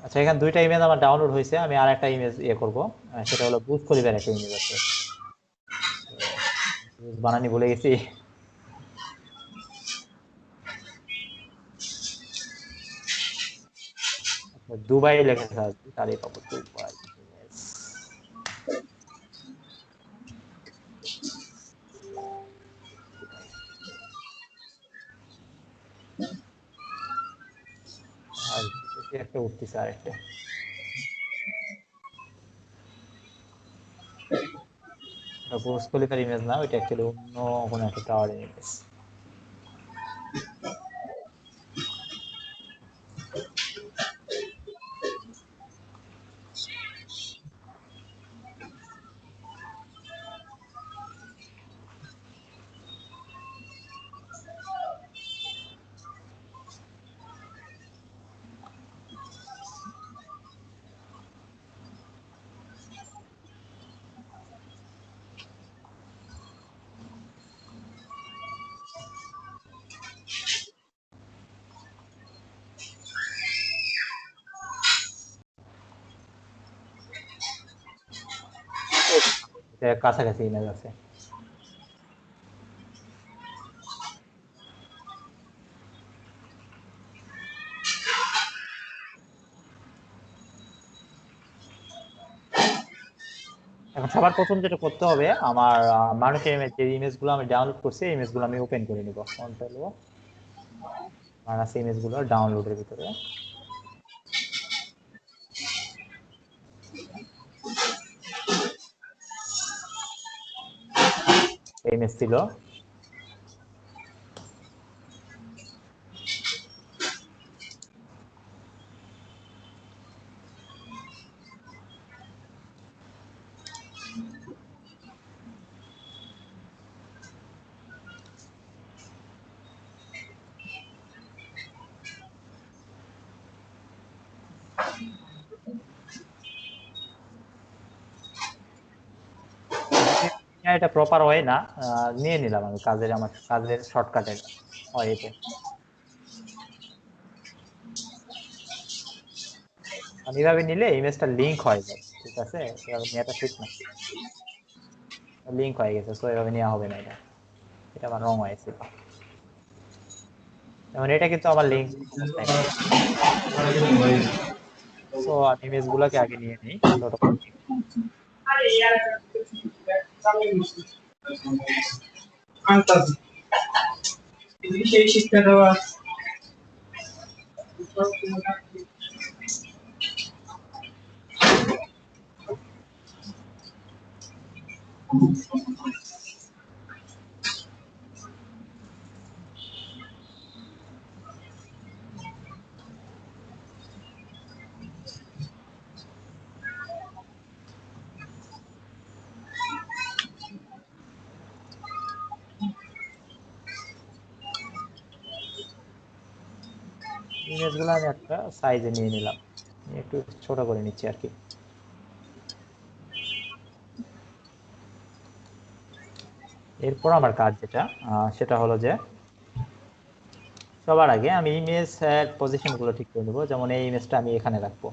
S1: আচ্ছা এখানে দুইটা ইমেজ আমার ডাউনলোড হয়েছে, আমি আর একটা ইমেজ করব, সেটা হলো বুজ খলিফার একটা ইমেজ আছে, বানানি ভুলে গেছি। আচ্ছা, দুবাই লেখা আছে, তারই পাবো দুবাই ইমেজ। আর একটা উঠতেছে আরেকটা, এটা বুজ খলিফার ইমেজ না, ওইটা অ্যাকচুয়ালি অন্য কোনো একটা টাওয়ার ইমেজ। এটা কাছাকাছি ইমেজ আছে। এখন সবার প্রথম যেটা করতে হবে, আমার মানুষের ইমেজ, যে ইমেজগুলো আমি ডাউনলোড করছি এই ইমেজগুলো আমি ওপেন করে নিব। কন্ট্রোল ও মাইনাস ইমেজগুলো ডাউনলোডের ভিতরে ইমেজ ছিল। এটা প্রপার হয় না, নিয়ে নিলাম আমি কাজের, আমার কাজের শর্টকাটের হয় এতে। আমি এভাবে নিলে ইমেজটা লিংক হয়ে যায়, ঠিক আছে, এভাবে নেওয়াটা ঠিক না, লিংক হয়ে গেছে, তো এভাবে নেওয়া হবে না, এটা এটা আমার রং হয়েছিল। যেমন এটা কিন্তু আমার লিংক অবস্থায় নেই। সো আমি ইমেজ গুলাকে আগে নিয়ে নিই ততক্ষণ।
S4: সেই শিক্ষা দেওয়া
S1: ইমেজ গুলো আমি একটা সাইজে নিয়ে নিলাম, একটু ছোট করে নিচ্ছি আর কি। এরপর আমার কাজ যেটা, সেটা হলো যে সবার আগে আমি ইমেজ পজিশন গুলো ঠিক করে নেবো। যেমন এই ইমেজটা আমি এখানে রাখবো।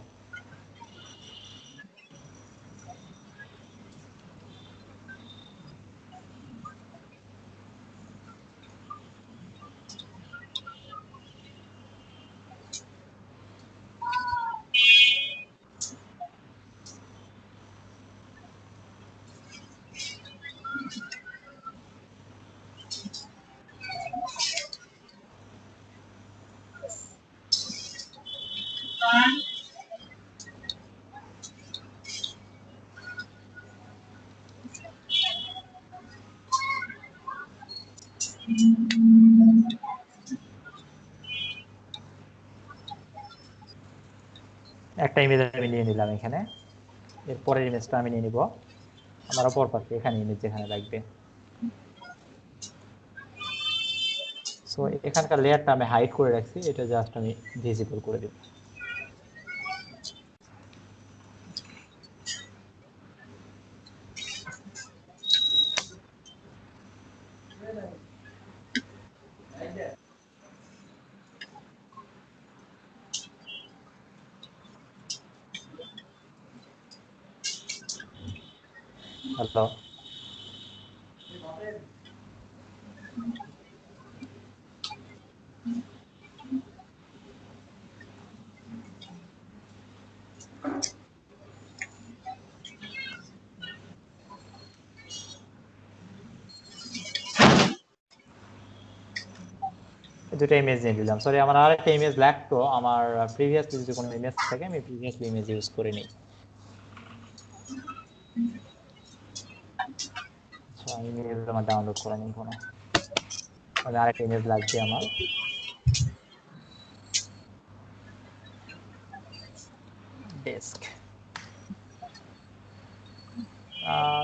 S1: একটা ইমেজ আমি নিয়ে নিলাম এখানে, এরপরের ইমেজটা আমি নিয়ে নিব আমার অপর পাশে, এখানে ইমেজ যেখানে লাগবে। সো এখানকার লেয়ারটা আমি হাইড করে রাখছি, এটা জাস্ট আমি ভিজিবল করে দেব। হ্যালো, দুটো ইমেজ নিয়ে দিলাম। সরি, আমার আরেকটা ইমেজ লাগতো, আমার প্রিভিয়াসলি যদি কোনো ইমেজ থাকে আমি প্রিভিয়াসলি ইমেজ ইউজ করে নিই। আচ্ছা, ইমেজ আমার ডাউনলোড করে নিই কোনো, তাহলে আরেকটা ইমেজ লাগবে আমার। ডেস্ক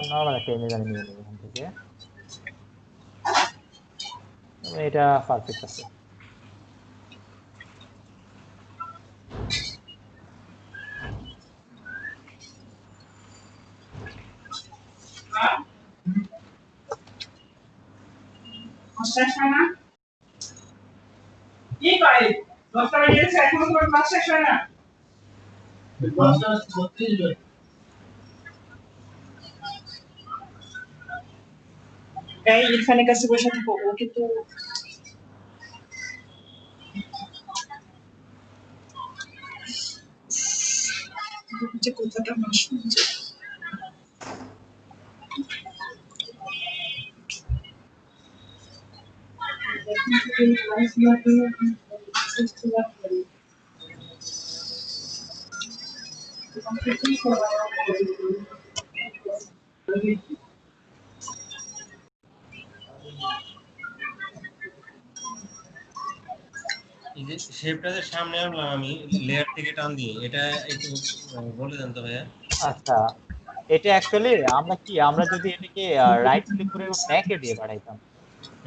S1: নর্মাল একটা ইমেজ আমি নিয়ে নেব এখান থেকে, এটা পারফেক্ট আছে।
S4: শেষ হয় না কি পাই 10টা বেজে গেছে এখনো তোমার ক্লাস শেষ হয় না 10:36 জন এই ইরফানের কাছে বসে থাকো ও কিন্তু যে কথাটা না শুনছে
S2: এই যে শেপটা যে সামনে আনলাম আমি লেয়ার থেকে টান দিয়ে, এটা একটু বলে দেন তো ভাইয়া।
S1: আচ্ছা, এটা অ্যাকচুয়ালি আমরা যদি এটাকে রাইট ক্লিক করে ব্যাকে দিয়ে বাড়াইতাম,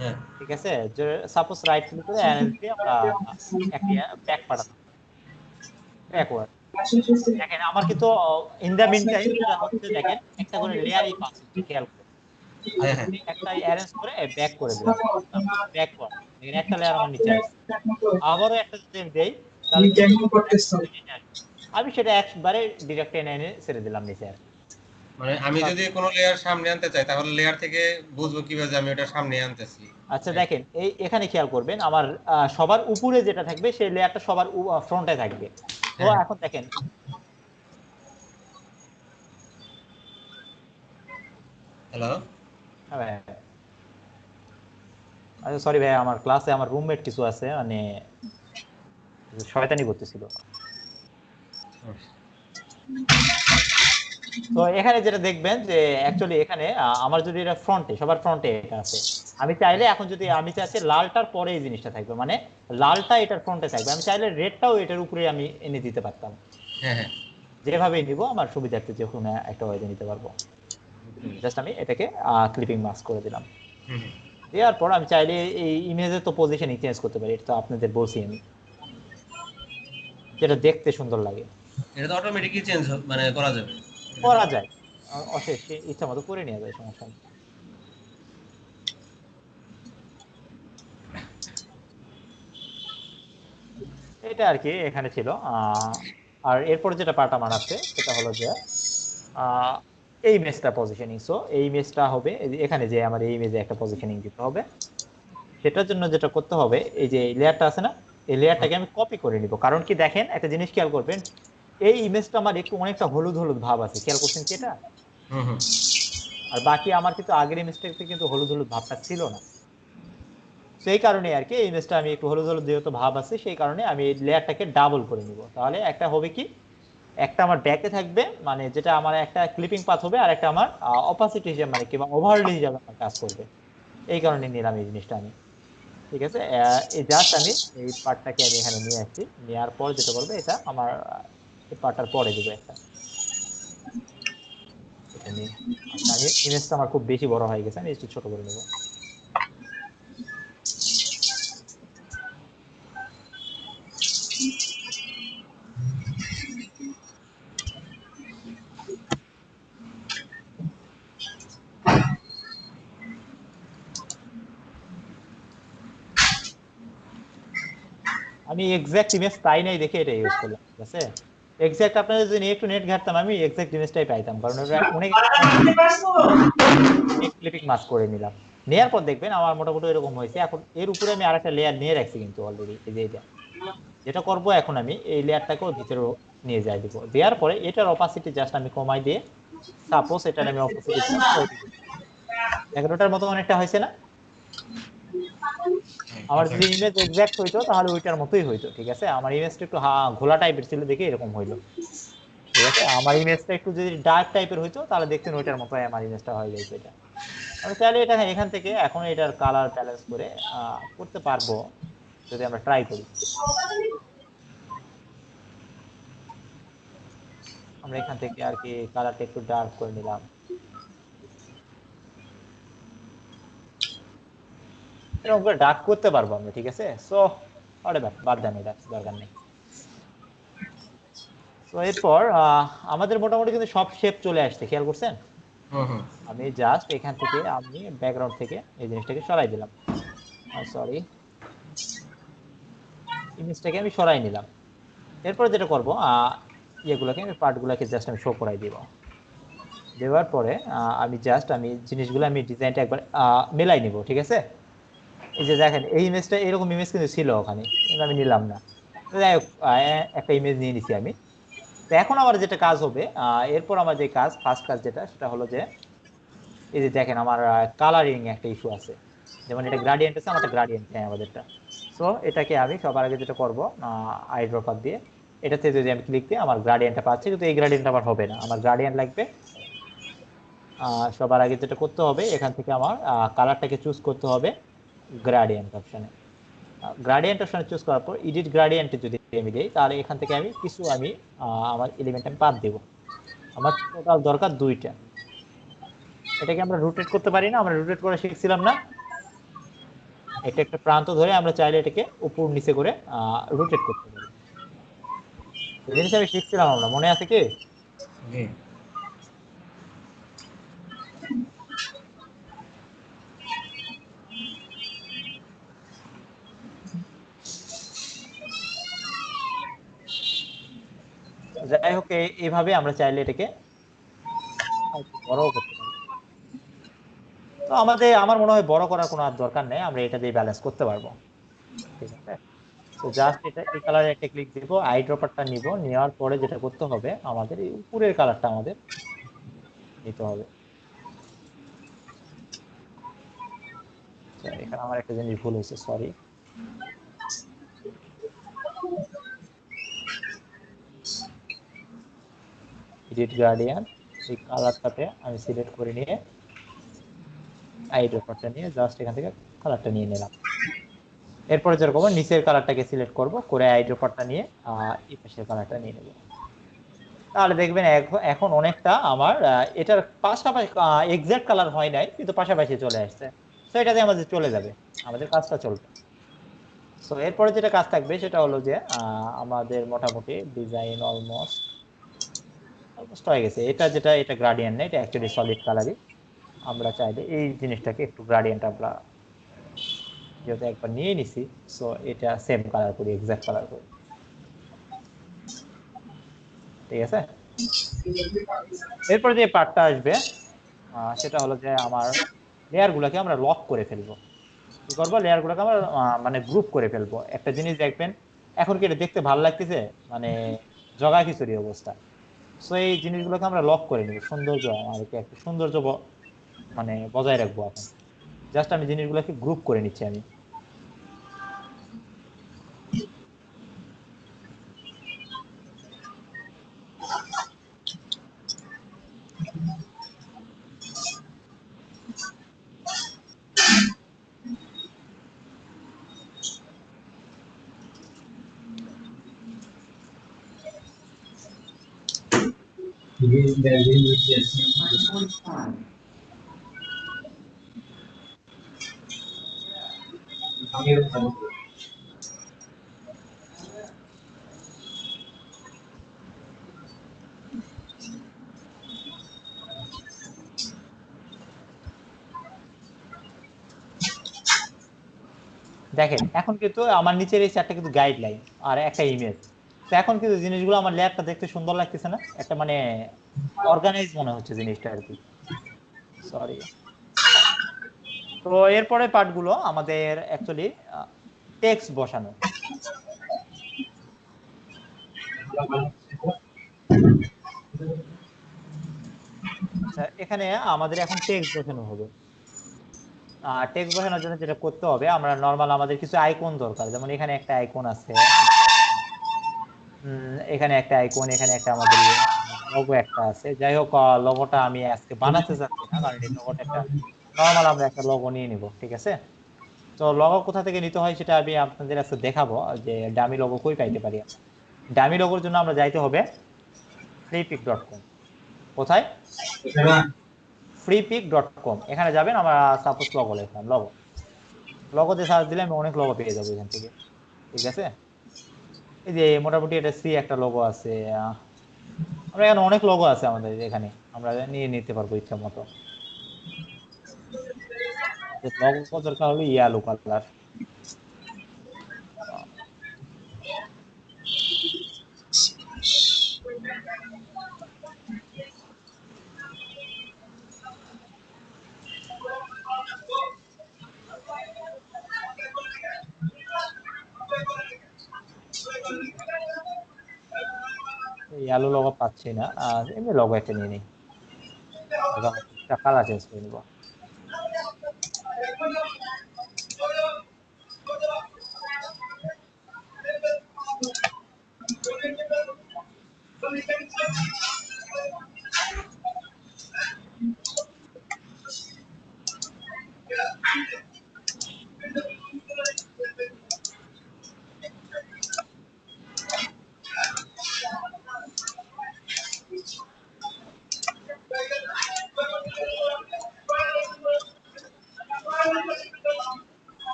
S2: হ্যাঁ
S1: ঠিক আছে, যে সাপোজ রাইট ক্লিক করে অ্যারেঞ্জ দিয়ে আমরা একটা ব্যাক পাঠাতাম, ব্যাকওয়ার্ড। দেখেন আমার কিন্তু ইন দ্য মিন টাইম যেটা হচ্ছে, দেখেন একটা করে লেয়ারই পাস হচ্ছে, খেয়াল করে আমি
S2: হ্যাঁ হ্যাঁ
S1: যদি একটা অ্যারেঞ্জ করে ব্যাক করে দিলাম, ব্যাকওয়ার্ড, দেখেন একটা লেয়ার আমার নিচে আসছে। আবারও একটা যদি আমি দেই, তাহলে
S4: তুমি কেমন করতেছো
S1: আমি সেটা একবারে ডিরেক্ট এনে ছেড়ে দিলাম নিচে আর কি।
S2: মানে আমি যদি কোনো লেয়ার সামনে আনতে চাই তাহলে লেয়ার থেকে বুঝবো কিভাবে যে আমি ওটা সামনে আনতেছি?
S1: আচ্ছা দেখেন, এখানে খেয়াল করবেন, আমার সবার উপরে যেটা থাকবে সেই লেয়ারটা সবার ফ্রন্টে থাকবে। তো
S2: হ্যাঁ
S1: এখন দেখেন,
S2: হ্যালো
S1: হ্যাঁ, আচ্ছা সরি ভাই, আমার ক্লাসে আমার রুমমেট কিছু আছে, মানে শয়তানি করতেছিল। তো এখানে যেটা দেখবেন যে অ্যাকচুয়ালি এখানে আমার যদি এটা ফ্রন্টে, সবার ফ্রন্টে এটা আছে, আমি চাইলে এখন যদি আমি চাচ্ছি লালটার পরে এই জিনিসটা থাকবে, মানে লালটা এটার ফ্রন্টে থাকবে, আমি চাইলে রেডটাও এটার উপরে আমি এনে দিতে পারতাম।
S2: হ্যাঁ হ্যাঁ
S1: যেভাবে নিব আমার সুবিধার্থে যে কোনো একটা ওয়েতে নিতে পারবো। জাস্ট আমি এটাকে ক্লিপিং মাস্ক করে দিলাম।
S2: হুম হুম।
S1: দেওয়ার পর আমি চাইলে এই ইমেজের তো পজিশন চেঞ্জ করতে পারি, এটা তো আপনাদের বলছি আমি, যেটা দেখতে সুন্দর লাগে।
S2: এটা তো অটোমেটিকই চেঞ্জ মানে করা যাবে।
S1: করা যায়, অশেষ ইচ্ছা মতো করে নেওয়া যায়, সমস্যা নেই। এটা আর কি এখানে ছিল। আর এরপর যেটা পার্ট আমার আছে সেটা হলো যে আহ, এই ইমেজটা পজিশনিং। সো এই ইমেজটা হবে এখানে, যে আমার এই ইমেজে একটা পজিশনিং দিতে হবে। সেটার জন্য যেটা করতে হবে, এই যে লেয়ারটা আছে না, এই লেয়ারটাকে আমি কপি করে নিব। কারণ কি দেখেন, একটা জিনিস খেয়াল করবেন, এই ইমেজটা আমার একটু অনেকটা হলুদ হলুদ ভাব আছে, খেয়াল করছেন কি এটা?
S2: হুম হুম।
S1: আর বাকি আমার কিন্তু আগের ইমেজটাতে কিন্তু হলুদ হলুদ ভাবটা ছিল না। সেই কারণে আর কি এই ইমেজটা আমি একটু হলুদ হলুদ যেহেতু ভাব আছে, সেই কারণে আমি এই লেয়ারটাকে ডাবল করে নিব। তাহলে একটা হবে কি, একটা আমার ব্যাকে থাকবে, মানে যেটা আমার একটা ক্লিপিং পাথ হবে, আর একটা আমার অপাসিটি হিসেবে, মানে কিংবা ওভারলে হিসেবে আমার কাজ করবে। এই কারণে নিলাম এই জিনিসটা আমি, ঠিক আছে। এই জাস্ট আমি এই পার্টটাকে আমি এখানে নিয়ে আসছি, নেওয়ার পর যেটা করবে, এটা আমার এই পার্টটার পরে দিব একটা, এটা নিয়ে। আচ্ছা, আমি ইমেজটা আমার খুব বেশি বড় হয়ে গেছে, আমি একটু ছোট করে নেব। আমি এক্সাক্ট ইমেজ পাই নাই দেখে এটা ইউজ করলাম, ঠিক আছে। এক্সাক্ট আপনাদের যদি একটু নেট ঘাটতাম আমি এক্সাক্ট ইমেজটাই পাইতাম, কারণ ওটা অনেক ক্লিপিং মাস্ক করে নিলাম। নেয়ার পর দেখবেন আমার মোটামুটি এরকম হয়েছে। এখন এর উপরে আমি আরেকটা লেয়ার নিয়ে রাখছি কিন্তু অলরেডি, এই যে এটা। যেটা করব এখন আমি এই লেয়ারটাকেও ভিতরে নিয়ে যাই দিব, দেওয়ার পরে এটার অপাসিটি জাস্ট আমি কমাই দিয়ে, সাপোজ এটার আমি অপাসিটি দিলাম 11টার মতো অনেকটা হয়েছে না? আমার যদি ইমেজ এক্সাক্ট হইতো তাহলে ওইটার মতোই হইতো, ঠিক আছে। আমার ইমেজটা একটু ঘোলা টাইপের ছিল দেখে এরকম হইলো, ঠিক আছে। আমার ইমেজটা একটু যদি ডার্ক টাইপের হইতো তাহলে দেখতেন ওইটার মতোই আমার ইমেজটা হয়ে যাইতো। এটা আমি চাইলে এটা এখান থেকে এখন এটার কালার ব্যালেন্স করে করতে পারবো যদি আমরা ট্রাই করি। আমরা এখান থেকে আর কি কালারটা একটু ডার্ক করে নিলাম, এরকম করে ডার্ক করতে পারবো আমরা, ঠিক আছে। সো বাদ দেন, এটা দরকার নেই। তো এরপর আমাদের মোটামুটি কিন্তু সব শেপ চলে আসছে, খেয়াল করছেন? আমি জাস্ট এখান থেকে আমি ব্যাকগ্রাউন্ড থেকে এই জিনিসটাকে সরাই দিলাম, সরি, ইমেজটাকে আমি সরাই নিলাম। এরপর যেটা করব ইয়েগুলোকে আমি পার্টগুলোকে জাস্ট আমি শো করাই দিব। দেওয়ার পরে আমি জিনিসগুলো আমি ডিজাইনটা একবার মেলাই নিব, ঠিক আছে। এই যে দেখেন এই ইমেজটা এরকম ইমেজ কিন্তু ছিল ওখানে, কিন্তু আমি নিলাম না। তো যাই হোক, একটা ইমেজ নিয়ে নিছি আমি। তো এখন আমার যেটা কাজ হবে, এরপর আমার যে কাজ, ফার্স্ট কাজ যেটা, সেটা হলো যে এই যে দেখেন আমার কালারিং একটা ইস্যু আছে। যেমন এটা গ্রাডিয়েন্ট আছে, আমারটা গ্রাডিয়েন্ট নেই আমাদেরটা। সো এটাকে আমি সবার আগে যেটা করব, আই ড্রপার দিয়ে এটাতে যদি আমি ক্লিক দিই আমার গ্রাডিয়েন্টটা পাচ্ছি, কিন্তু এই গ্রাডিয়েন্ট আমার হবে না, আমার গ্রাডিয়েন্ট লাগবে। সবার আগে যেটা করতে হবে, এখান থেকে আমার কালারটাকে চুজ করতে হবে গ্রাডিয়েন্ট অপশনে। গ্রাডিয়েন্ট অপশনে চুজ করার পর এডিট গ্রাডিয়েন্টে যদি আমি দিই, তাহলে এখান থেকে আমি কিছু আমার এলিমেন্ট আমি বাদ দেবো। আমার টোটাল দরকার 2টা। এটাকে আমরা রোটেট করতে পারি না, আমরা রোটেট করা শিখছিলাম না? এটা একটা প্রান্ত ধরে আমরা চাইলে এটাকে উপর নিচে করে রোটেট করতে পারি। এই জিনিস আমি শিখছিলাম, আমরা মনে আছে কি? যাই হোক, এইভাবে আমরা চাইলে এটাকে বড়ও করতে পারি। তো আমার মনে হয় বড় করার কোনো আর দরকার নেই, আমরা এটা দিয়ে ব্যালেন্স করতে পারবো, ঠিক আছে। তো জাস্ট এটা এই কালারে একটা ক্লিক দিব, আই ড্রপারটা নিব, নেওয়ার পরে যেটা করতে হবে আমাদের এই উপরের কালারটা আমাদের নিতে হবে। এখানে আমার একটা জিনিস ভুল হয়েছে, সরি। এডিট গার্ডিয়ান, এই কালারটাতে আমি সিলেক্ট করে নিয়ে আই ড্রপারটা নিয়ে জাস্ট এখান থেকে কালারটা নিয়ে নিলাম। এরপরে যেরকম নিচের কালারটাকে সিলেক্ট করব, করে আই ড্রপারটা নিয়ে এই পাশের কালারটা নিয়ে নেব। তাহলে দেখবেন এখন অনেকটা আমার এটার পাশাপাশি এক্সাক্ট কালার হয় নাই, কিন্তু পাশাপাশি চলে আসছে। তো এটাতে আমাদের চলে যাবে, আমাদের কাজটা চলবে। তো এরপরে যেটা কাজ থাকবে সেটা হলো যে আমাদের মোটামুটি ডিজাইন অলমোস্ট অলমোস্ট হয়ে গেছে। এটা গ্রাডিয়েন্ট না, এটা অ্যাকচুয়ালি সলিড কালারই। আমরা চাইলে এই জিনিসটাকে একটু গ্রাডিয়েন্ট আমরা যেহেতু একবার নিয়ে নিছি, সো এটা সেম কালার করি, এক্সাক্ট কালার করি, ঠিক আছে। এরপর যে পার্টটা আসবে সেটা হলো যে আমার লেয়ার গুলাকে আমরা লক করে ফেলবো। কি করবো, লেয়ার গুলাকে আমরা মানে গ্রুপ করে ফেলবো। একটা জিনিস দেখবেন, এখন কি এটা দেখতে ভালো লাগতেছে, মানে জগা খিচুড়ি অবস্থা। সো এই জিনিসগুলোকে আমরা লক করে নিব, সৌন্দর্য আমাদেরকে একটা সৌন্দর্য মানে বজায় রাখবো। এখন জাস্ট আমি জিনিসগুলোকে গ্রুপ করে নিচ্ছি আমি। দেখেন এখন কিন্তু আমার নিচের এই চারটা কিন্তু গাইডলাইন আর একটা ইমেজ। তো এখন কিন্তু জিনিসগুলো আমার লেয়ারটা দেখতে সুন্দর লাগতেছে না, একটা মানে অর্গানাইজ মনে হচ্ছে জিনিসটা আর কি। সরি। তো এরপরে পার্টগুলো আমাদের অ্যাকচুয়ালি টেক্সট বসানো। এখানে আমাদের এখন টেক্সট বসানো হবে। টেক্সট বসানোর জন্য যেটা করতে হবে, আমরা নর্মাল আমাদের কিছু আইকন দরকার, যেমন এখানে একটা আইকন আছে, এখানে একটা আইকন, এখানে একটা আমাদের লোগো একটা আছে। যাই হোক, লোগোটা আমি আজকে বানাতে চাচ্ছি না, কারণ এই লোগোটা একটা নর্মাল আমরা একটা লোগো নিয়ে নিব, ঠিক আছে? তো লোগো কোথা থেকে নিতে হয় সেটা আমি আপনাদের আজকে দেখাবো, যে ডামি লোগো কই পাইতে পারি আমরা। ডামি লোগোর জন্য আমরা যাইতে হবে freepik.com। কোথায়? freepik.com। এখানে যাবেন, আমরা সাপোজ লোগো লিখলাম, লোগোতে সার্চ দিলে আমি অনেক লোগো পেয়ে যাবো এখান থেকে, ঠিক আছে? এই যে মোটামুটি এটা সি একটা লোগো আছে, আমরা এখানে অনেক লোগো আছে আমাদের এখানে, আমরা নিয়ে নিতে পারবো ইচ্ছা মতো। লোগো দরকার হলো ইয়েলো কালার। ইয়েলো লোগো পাচ্ছি না, এমনি লোগো একটা নিয়ে নিই, কালার চেঞ্জ করে নিবো।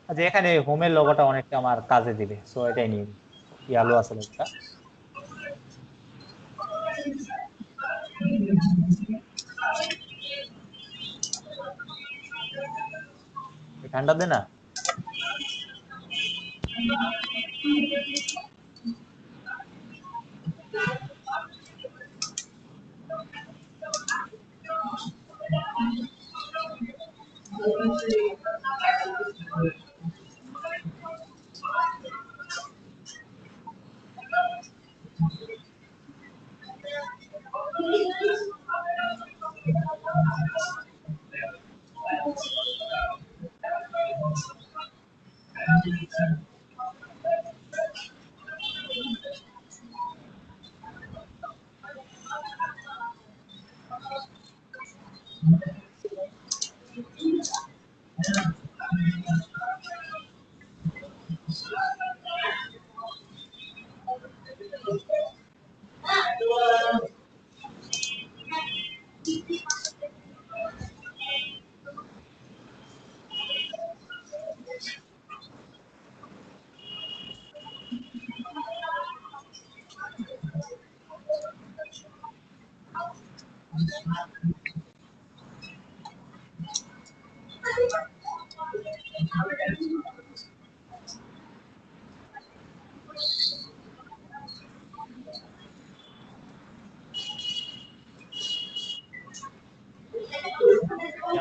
S1: আচ্ছা, এখানে হোমের লোগোটা অনেকটা আমার কাজে দিবে, সো এটাই নিয়ে নিই। ইয়েলো আছে লোগোটা। ঠান্ডা দে না।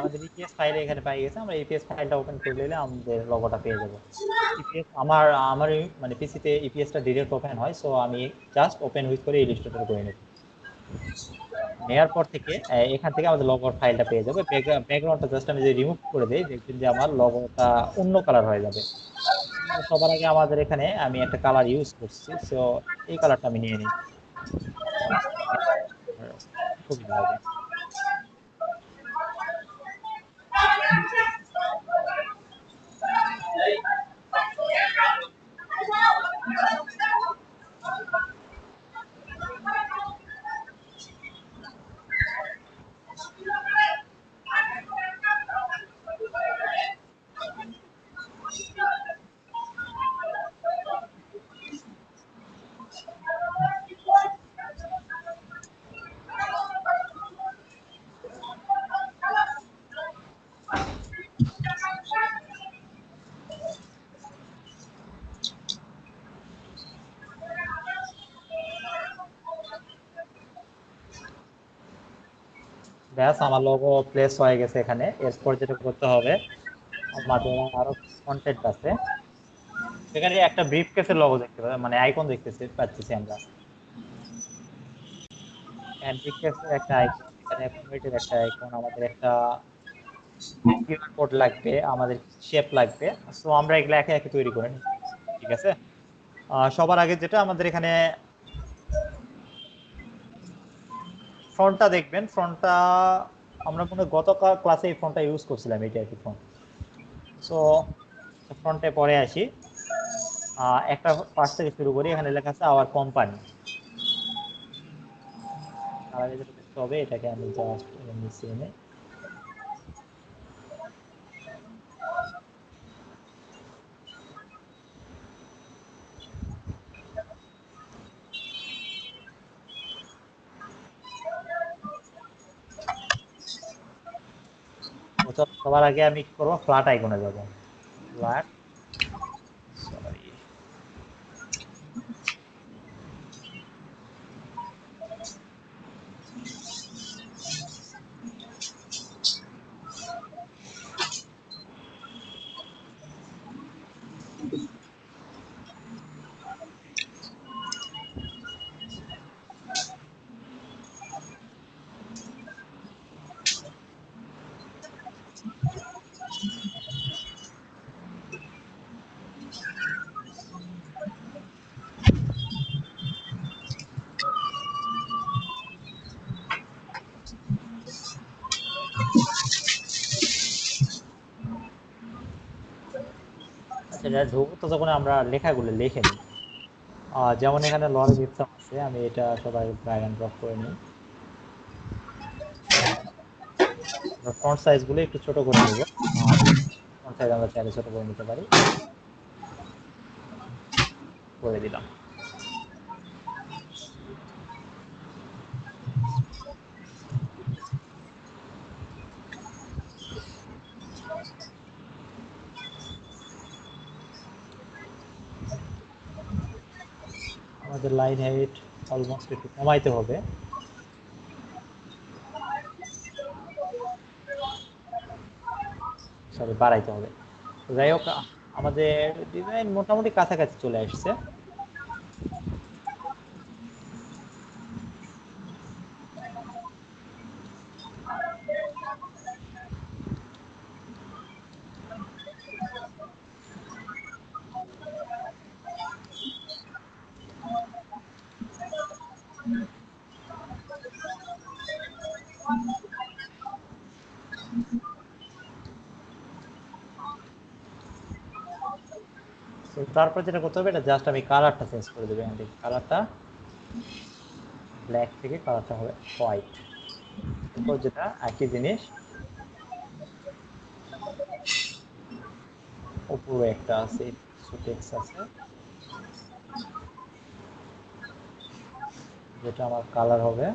S1: আমাদের ইপিএস ফাইল এখানে পাই গেছে, আমরা ইপিএস ফাইলটা ওপেন করে নিলে আমাদের লোগোটা পেয়ে যাব। ইপিএস আমার মানে পিসিতে ইপিএসটা ডিরেক্ট ওপেন হয়, সো আমি জাস্ট ওপেন উইথ করে ইলাস্ট্রেটর করে নেব। নেওয়ার পর থেকে এখান থেকে আমাদের লোগোর ফাইলটা পেয়ে যাবে। ব্যাকগ্রাউন্ডটা জাস্ট আমি যদি রিমুভ করে দেই, দেখবেন যে আমার লোগোটা অন্য কালার হয়ে যাবে। সবার আগে আমাদের এখানে আমি একটা কালার ইউজ করছি, সো এই কালারটা আমি নিয়ে নিই। সুবিধা হবে। ব্যাস আমার লোগো প্লেস হয়ে গেছে এখানে। এরপর যেটা করতে হবে, আমাদের আরো কন্টেন্ট আছে। এখানে একটা ব্রিফ কেসের লোগো দেখতে পাচ্ছি, মানে আইকন পাচ্ছি আমরা। ব্রিফ কেসের একটা আইকন, এখানে কমিউনিটির একটা আইকন, আমাদের একটা কিউআর কোড লাগবে, আমাদের শেপ লাগবে। সো আমরা এগুলো একে একে তৈরি করে নিই, ঠিক আছে? সবার আগে যেটা আমাদের এখানে ফন্টটা দেখবেন, ফন্টটা আমরা মনে হয় গত ক্লাসে এই ফন্টটা ইউজ করছিলাম, এটা একই ফন্ট। সো ফ্রন্টে পরে আসি, একটা পার্ট থেকে শুরু করি। এখানে লেখা আছে আওয়ার কোম্পানি। তার আগে যেটা করতে হবে, এটাকে আমি জাস্ট নিচে এনে সবার আগে আমি কি করবো, ফ্ল্যাট আইকনে যাব। ফ্ল্যাট, সরি, আচ্ছা এটা ঢুকবো তো তখন আমরা লেখাগুলো লিখে নিই। যেমন এখানে লগারিদম আছে, আমি এটা সবাই ড্র্যাগ এন্ড ড্রপ করে নিই। ফন্ট সাইজ গুলো একটু ছোট করে নিব, ফন্ট সাইজ আমরা চাইলে ছোট করে নিতে পারি, করে দিলাম। আমাদের লাইন হাইট অলমোস্ট একটু কমাইতে হবে। সরি, বাড়াইতে হবে। যাই হোক, আমাদের ডিজাইন মোটামুটি কাছাকাছি চলে আসছে। তো তারপর যেটা করতে হবে, এটা জাস্ট আমি কালারটা চেঞ্জ করে দেবো। এখান থেকে কালারটা ব্ল্যাক থেকে কালারটা হবে হোয়াইট। এরপর যেটা একই জিনিস, উপরে একটা আছে, কিছু টেক্সট আছে, যেটা আমার কালার হবে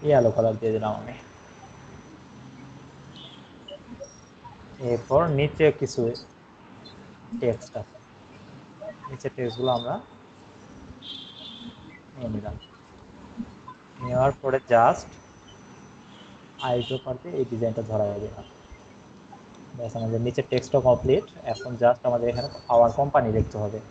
S1: ইয়েলো কালার দিয়ে দিলাম আমি। এরপর নিচে কিছু টেক্সট আছে, নিচে টেক্সটগুলো আমরা নিয়ে নিলাম। নেওয়ার পরে জাস্ট আইড্রপার দিয়ে এই ডিজাইনটা ধরা যাবে না। ব্যাস, আমাদের নিচের টেক্সটও কমপ্লিট। এখন জাস্ট আমাদের এখানে আওয়ার কোম্পানি লিখতে হবে।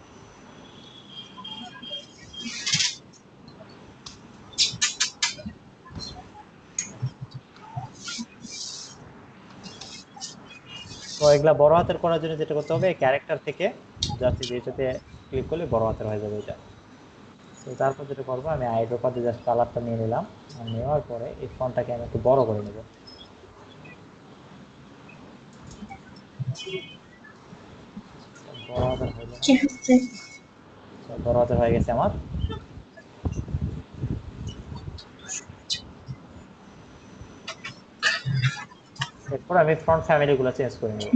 S1: তো এগুলা বড় হাতের করার জন্য যেটা করতে হবে, ক্যারেক্টার থেকে জাস্ট যেটাতে ক্লিক করলে বড় হাতের হয়ে যাবে এটা। তো তারপর যেটা করবো, আমি আইড্রপার দিয়ে জাস্ট কালারটা নিয়ে নিলাম। আর নেওয়ার পরে এই ফন্টটাকে আমি একটু বড় করে নেব। বড় হাতের হইলো না,
S4: কি হচ্ছে?
S1: বড় হাতের হয়ে গেছে আমার। এরপর আমি ফ্রন্ট ফ্যামিলি গুলো চেঞ্জ করে নেব।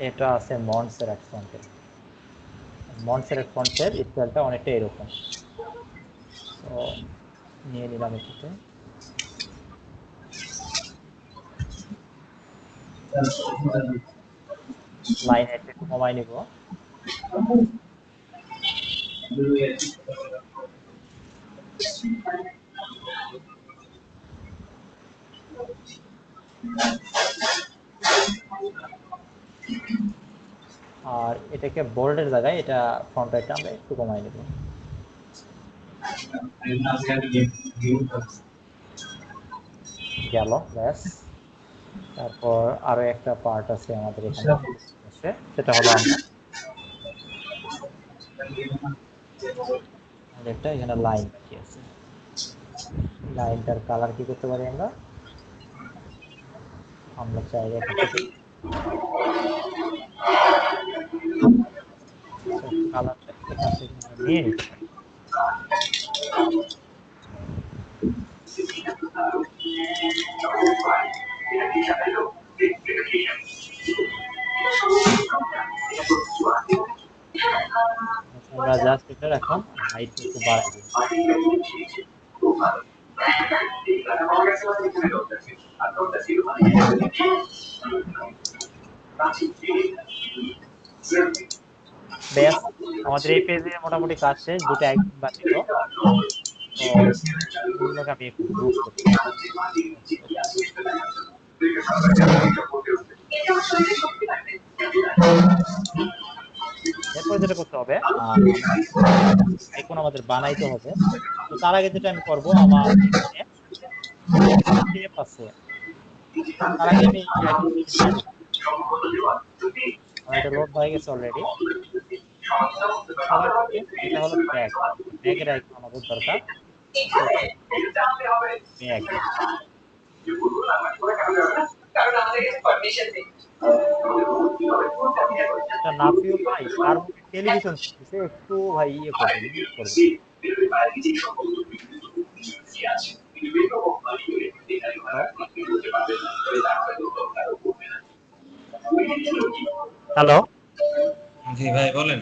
S1: এটা আছে মন্টসেরাট ফন্টের। মন্টসেরাট ফন্টের স্টাইলটা অনেকটা এরকম। তো নিয়ে নিলাম এটাতে। লাইন একটু কমাই নিব। আর এটাকে বোল্ডের জায়গায় এটা ফন্ট রাইটটা আমরা একটু কমাই নেব। গেল, ব্যাস। তারপর আরো একটা পার্ট আছে আমাদের এখানে, সেটা হলো আমরা একটা এখানে লাইন বাকি আছে। লাইনটার কালার কি করতে পারি আমরা? আমরা চাইলে এখান থেকে কালারটা এখান থেকে আমরা নিয়ে নিতে পারি। আমরা জাস্ট এটার এখন হাইট একটু বাড়াই দিই। ব্যাস, আমাদের এই পেজে মোটামুটি কাজ শেষ। দুটো আইকন বাকি। তো এগুলোকে আমি একটু গ্রুপ করি। এরপর যেটা করতে হবে, আইকন আমাদের বানাইতে হবে। তো তার আগে যেটা আমি করব, আমার এখানে শেপ আছে। তার আগে আমি এটা লোড হয়ে গেছে অলরেডি। সবার আগে এটা হলো ব্যাগ। ব্যাগের আইকন আমাদের দরকার। ব্যাগ এটা নাফিও ভাই তার মধ্যে টেলিভিশন চলতেছে, একটু ভাই ইয়ে করবেন, মিউট করবেন। হ্যালো।
S2: জি ভাই বলেন।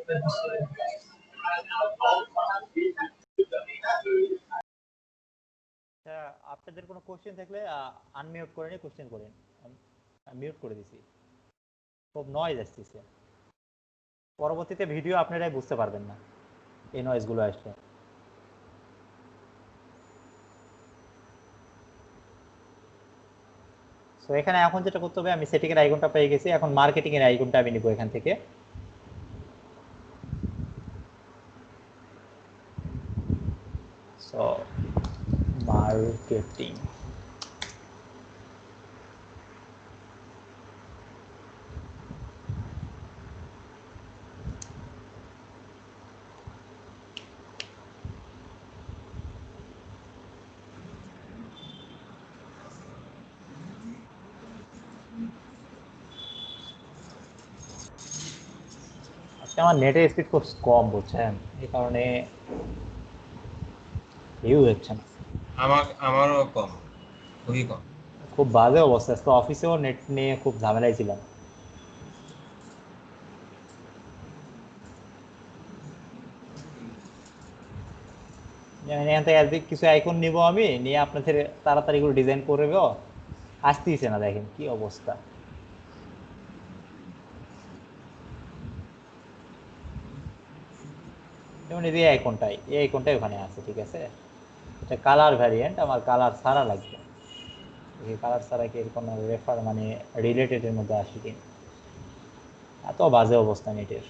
S1: আচ্ছা, আপনাদের কোনো কোশ্চেন থাকলে আনমিউট করে নিয়ে কোশ্চেন করেন। মিউট করে দিছি, খুব নয়েজ আসতেছে, পরবর্তীতে ভিডিও আপনারাই বুঝতে পারবেন না এই নয়েজ গুলো আসলে। তো এখানে এখন যেটা করতে হবে, আমি সেটিং এর আইকনটা পেয়ে গেছি, এখন মার্কেটিং এর আইকনটা আমি নিব এখান থেকে। সো মার্কেটিং, আজকে আমার নেটের স্পিড খুব কম, বুঝছেন, এই কারণে ভিউ হচ্ছে না।
S2: আমারও কম, খুবই কম।
S1: খুব বাজে অবস্থা, আজকে অফিসেও নেট নিয়ে খুব ঝামেলায় ছিলাম। যেমন এখান থেকে আজকে কিছু আইকন নিব, আমি নিয়ে আপনাদের তাড়াতাড়ি করে ডিজাইন করে দেবো, আসতেইছে না, দেখেন কি অবস্থা। যেমন এই আইকনটাই ওখানে আছে, ঠিক আছে, এটা কালার ভ্যারিয়েন্ট, আমার কালার ছাড়া লাগবে। এই কালার ছাড়া কি এর কোনো রেফার মানে রিলেটেড এর মধ্যে আসে কি? এত বাজে অবস্থা নেটের।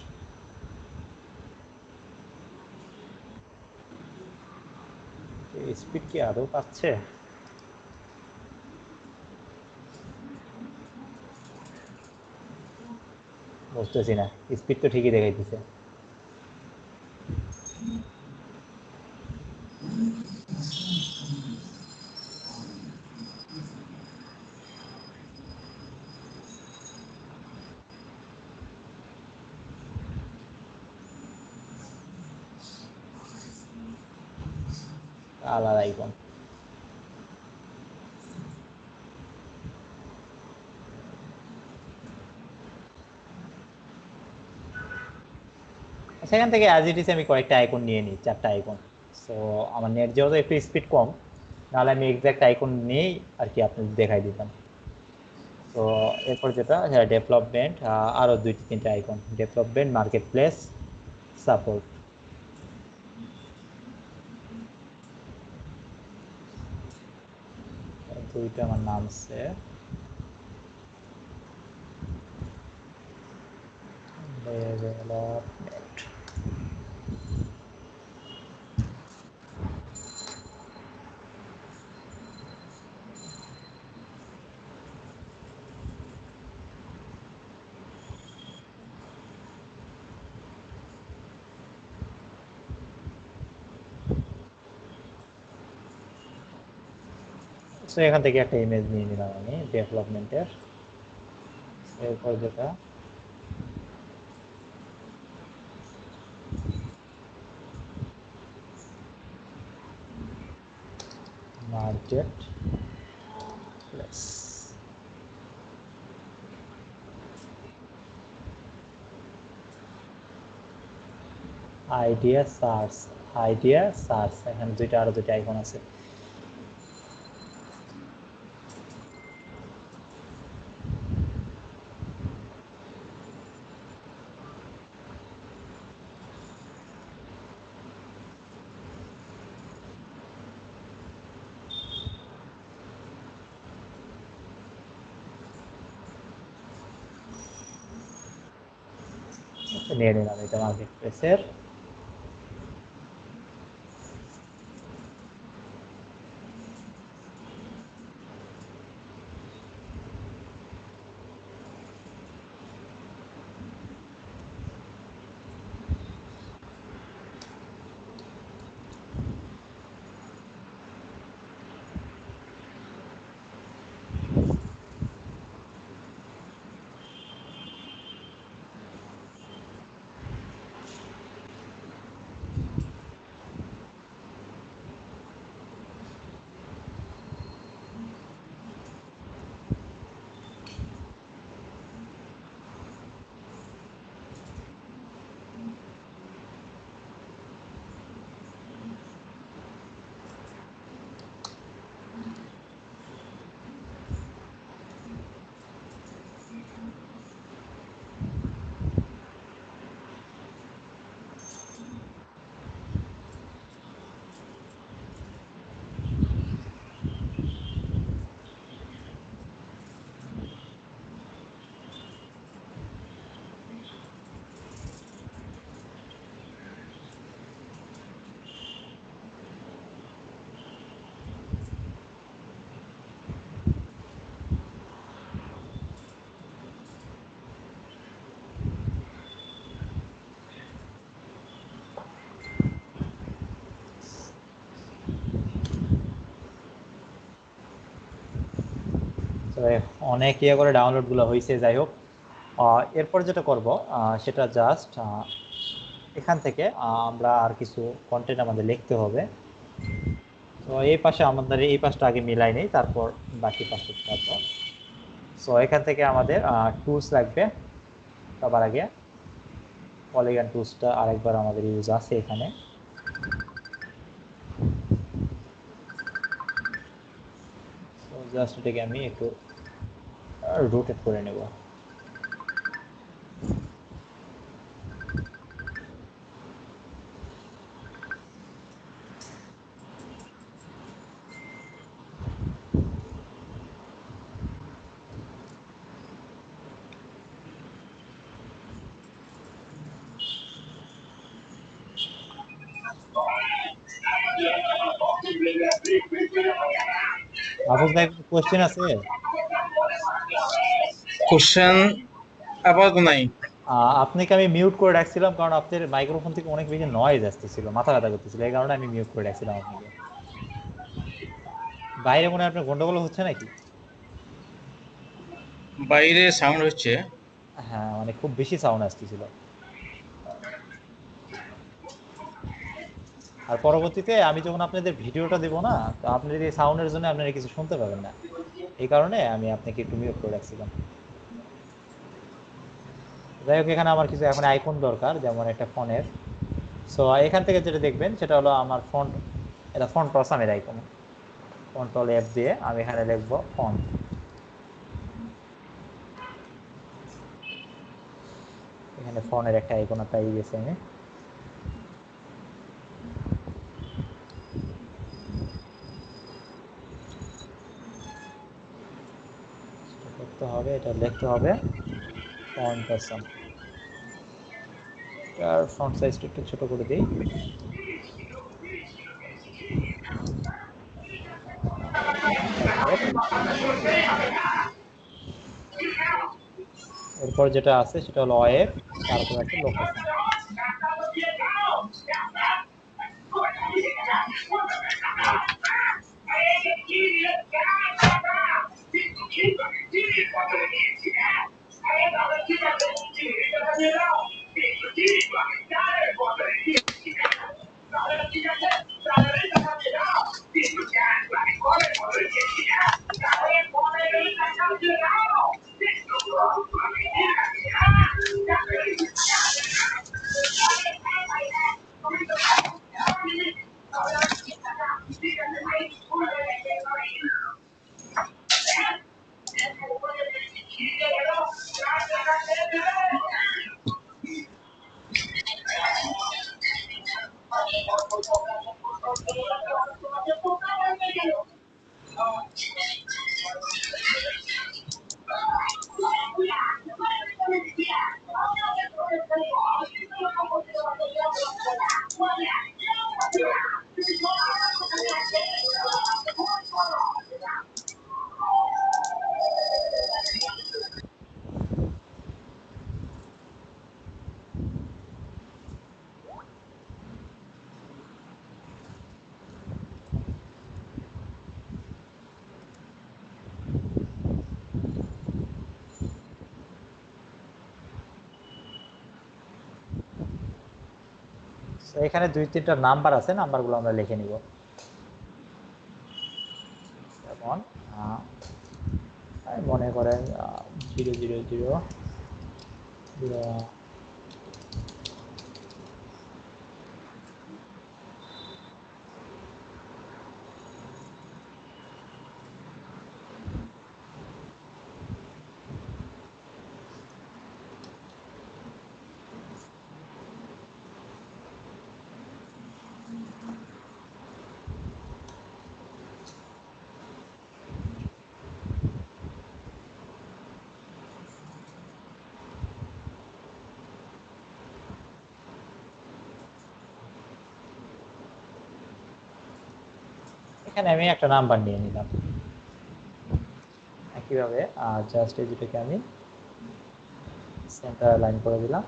S1: স্পিড কি আদৌ পাচ্ছে? বুঝতেছি না, স্পিড তো ঠিকই দেখাইতেছে। কালার আইকন, সেখান থেকে অ্যাজ ইট ইজ আমি কয়েকটা আইকন নিয়ে নিই, 4টা আইকন। সো আমার নেট যেহেতু একটু স্পিড কম, নাহলে আমি এক্সাক্ট আইকন নিয়েই আর কি আপনাদের দেখাই দিতাম। তো এরপর যেটা ডেভেলপমেন্ট, আরও 2-3টা icon, development, market place, support. দুইটা আমার নামছে ডেভেলপমেন্ট। সো এখান থেকে একটা ইমেজ নিয়ে নিলাম আমি ডেভেলপমেন্টের। এরপর যেটা market place, idea search, idea search, এখানে আরো দুইটা আইকন আছে। নিয়ে নিলাম এটা মার্কেট প্লেসের। তবে অনেক ইয়ে করে ডাউনলোডগুলো হয়েছে, যাই হোক। এরপর যেটা করব সেটা জাস্ট এখান থেকে আমরা আর কিছু কন্টেন্ট আমাদের লিখতে হবে। তো এই পাশে আমাদের এই পাশটা আগে মিলাই নেই, তারপর বাকি পাশে যাবো। সো এখান থেকে আমাদের টুলস লাগবে। সবার আগে পলিগন টুলসটা আরেকবার আমাদের ইউজ আছে এখানে। সো জাস্ট এটাকে আমি একটু রোটেট করে নেব। আফজ ভাই, কোনো কোশ্চেন আছে?
S3: কোশ্চেন আপাতত নাই।
S1: আপনাকে আমি মিউট করে রাখছিলাম কারণ আপনার মাইক্রোফোন থেকে অনেক বেশি নয়েজ আসতেছিল, মাথা ব্যথা করতেছিল, এই কারণে আমি মিউট করে রাখছিলাম আপনাকে। বাইরে মনে হয় আপনার গন্ডগোল হচ্ছে নাকি?
S3: বাইরে সাউন্ড হচ্ছে।
S1: হ্যাঁ, মানে খুব বেশি সাউন্ড আসতেছিল। আর পরবর্তীতে আমি যখন আপনাদের ভিডিওটা দেবো না, তো আপনাদের এই সাউন্ডের জন্য আপনারা কিছু শুনতে পাবেন না, এই কারণে আমি আপনাকে একটু মিউট করে রাখছিলাম। যাই হোক, এখানে আমার কিছু এখন আইকন দরকার, যেমন একটা ফোনের। সো এখান থেকে যেটা দেখবেন সেটা হলো আমার ফন্ট, এটা ফন্ট প্রসামের আইকন। কন্ট্রোল এফ দিয়ে আমি এখানে লিখবো ফন্ট। এখানে ফোনের একটা আইকন পেয়ে গেছে আমি। সেটা করতে হবে, এটা লিখতে হবে ফন্ট প্রসাম। আর ফন্ট সাইজটা একটু ছোট করে দিই। এরপর যেটা আছে সেটা হলো ওয়েব, তারপর আছে লোকেশন। তো এখানে 2-3টা নাম্বার আছে, নাম্বারগুলো আমরা লিখে নিব। যেমন মনে করেন 000 এখানে আমি একটা নাম্বার নিয়ে নিলাম। একইভাবে জাস্ট এই দুটোকে আমি সেন্টার লাইন করে দিলাম,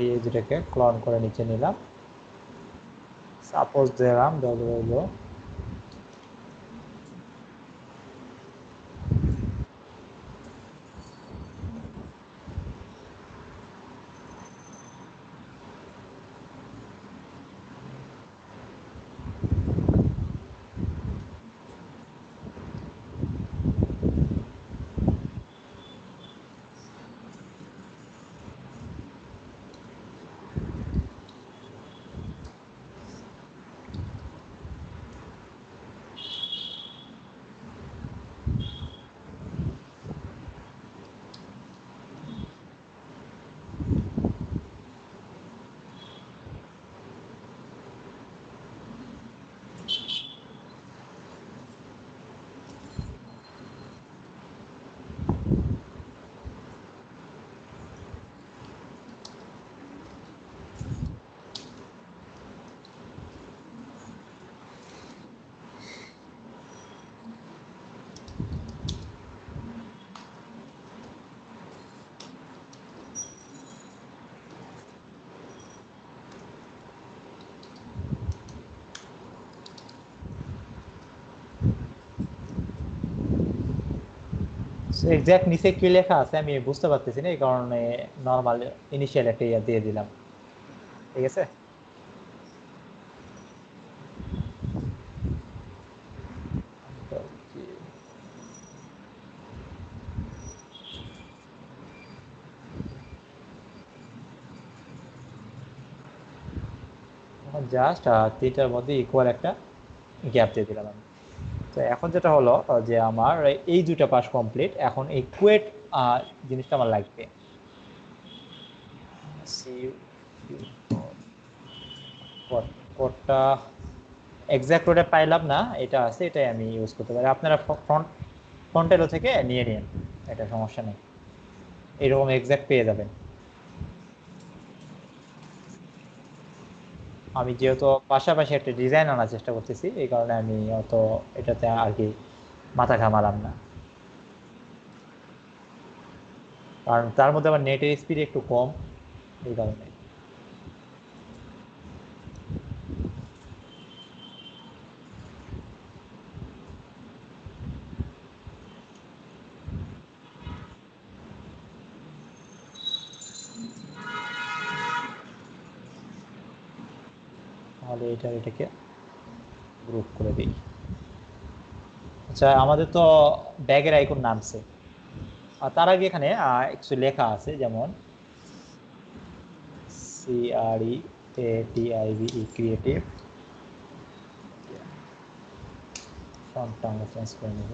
S1: এই দুটোকে ক্লোন করে নিচে নিলাম। সাপোজ দিলাম এক্সাক্ট নিচে কি লেখা আছে আমি বুঝতে পারতেছি না, এই কারণে নর্মাল ইনিশিয়াল একটা ইয়া দিয়ে দিলাম। ঠিক আছে, জাস্ট তিনটার মধ্যে ইকুয়াল একটা গ্যাপ দিয়ে দিলাম আমি। তো এখন যেটা হলো যে আমার এই দুইটা পাস কমপ্লিট, এখন এই কুয়েট জিনিসটা আমার লাগবে। কোডটা এক্সাক্ট কোডে পাইলাম না, এটা আছে, এটাই আমি ইউজ করতে পারি। আপনারা ফ্রন্ট এলো থেকে নিয়ে নিন, এটা সমস্যা নেই, এরকম এক্সাক্ট পেয়ে যাবেন। আমি যেহেতু পাশাপাশি একটা ডিজাইন আনার চেষ্টা করতেছি, এই কারণে আমি অত এটাতে আর কি মাথা ঘামালাম না, কারণ তার মধ্যে আবার নেটের স্পিড একটু কম, এই কারণে। তাহলে এটাকে গ্রুপ করে দিই। আচ্ছা, আমাদের তো ব্যাগের আইকন নামছে, আর তার আগে এখানে কিছু লেখা আছে, যেমন CREATIVE ক্রিয়েটিভ, ফন্টটা আমরা চেঞ্জ করে নেব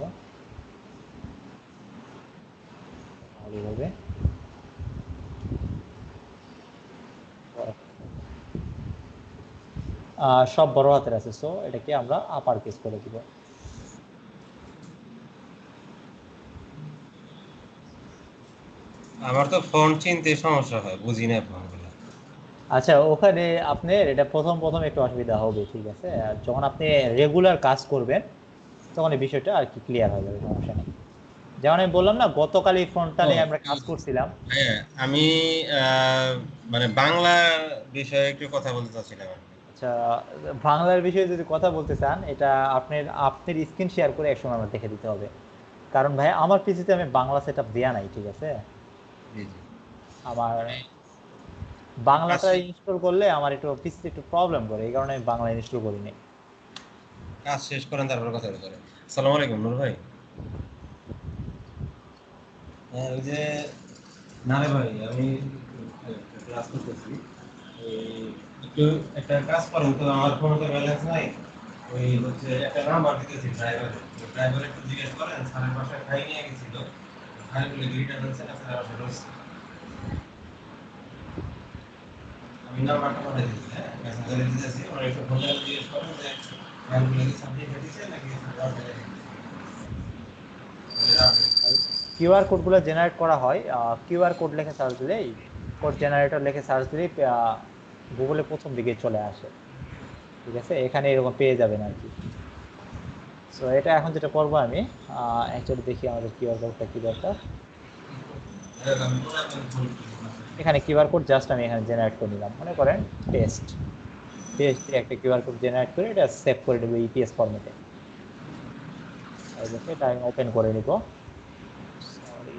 S1: ভালোভাবে। সব বড় হাতের আছে, সো এটাকে আমরা আপার কেস করে দিব।
S2: আমার তো ফন্ট চিনতে সমস্যা হয়, বুঝি না ফন্টগুলো।
S1: আচ্ছা, ওখানে আপনার এটা প্রথম প্রথম একটু অসুবিধা হবে, ঠিক আছে, আর যখন আপনি রেগুলার কাজ করবেন তখন এই বিষয়টা আর কি ক্লিয়ার হয়ে যাবে, সমস্যা নেই। যেমন আমি বললাম না, গতকাল এই ফ্রন্টটা নিয়ে আমরা কাজ করছিলাম।
S2: হ্যাঁ, আমি মানে বাংলা বিষয়ে একটু কথা বলতে চাচ্ছিলাম আর কি।
S1: আচ্ছা, বাংলার বিষয়ে যদি কথা বলতে চান, এটা আপনার স্ক্রিন শেয়ার করে একসময় আমার দেখে দিতে হবে, কারণ ভাই আমার পিসিতে আমি বাংলা সেট আপ দেওয়া নাই, ঠিক আছে।
S2: জি জি।
S1: আমার বাংলাটা
S2: কাজ
S1: ইনস্টল করলে আমার একটু পিসিতে একটু প্রবলেম করে, এই কারণে আমি বাংলা ইনস্টল করিনি।
S2: কাজ শেষ করেন তারপর কথা বলেন। আসসালামু আলাইকুম নূর ভাই। হ্যাঁ, ওই যে না রে ভাই, আমি ক্লাস করতেছি। একটু একটা কাজ করুন তো, আমার ফোনে তো ব্যালেন্স নাই। ওই হচ্ছে একটা নাম্বার দিতেছি ড্রাইভারের, ড্রাইভার একটু জিজ্ঞেস করেন, স্যারের বাসায় খাই নিয়ে গেছিল, খাই বলে দুইটা দিচ্ছে না, স্যারের বাসায় রয়েছে। আমি নাম্বারটা পাঠিয়ে দিচ্ছি, হ্যাঁ মেসেঞ্জারে দিতেছি, ওরা একটু ফোন করে জিজ্ঞেস করেন যে ফাইলগুলো কি সাবমিট হয়েছে নাকি স্যারের বাসায়।
S1: কিউআর কোডগুলো জেনারেট করা হয়, কিউআর কোড লিখে সার্চ দিলেই, কোড জেনারেটর লিখে সার্চ দিলেই গুগলে প্রথম দিকে চলে আসে, ঠিক আছে, এখানে এরকম পেয়ে যাবেন আর কি। সো এটা এখন যেটা করবো আমি, অ্যাকচুয়ালি দেখি আমাদের কিউআর কোডটা কি দরকার। এখানে কিউআর কোড জাস্ট আমি এখানে জেনারেট করে নিলাম, মনে করেন টেস্ট টেস্ট একটা কিউআর কোড জেনারেট করে এটা সেভ করে দেবো ইপিএস ফরম্যাটে। এটা আমি ওপেন করে নিব, সরি।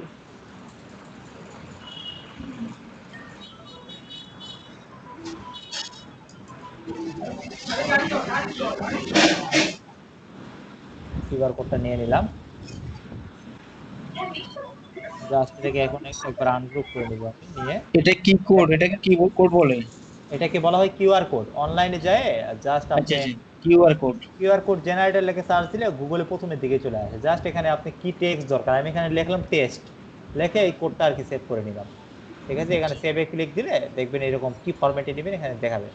S1: কিউআর কোডটা নিয়ে নিলাম, জাস্ট এটাকে এখন একবার আনগ্রুপ করে নিব আমি নিয়ে।
S3: এটা কি কোড? এটাকে কি কোড বলে?
S1: এটাকে বলা হয় কিউআর কোড। অনলাইনে যায় জাস্ট
S3: আচ্ছা
S1: আপনি
S3: আচ্ছা, QR code.
S1: QR code generator লিখে সার্চ দিলে গুগলে প্রথমের দিকে চলে আসে। জাস্ট এখানে আপনি কি টেক্সট দরকার, আমি এখানে লিখলাম টেস্ট, লিখে এই কোডটা আর কি সেভ করে নিলাম, ঠিক আছে। এখানে সেভে ক্লিক দিলে দেখবেন এরকম কি ফরম্যাটে নেবেন এখানে দেখাবে,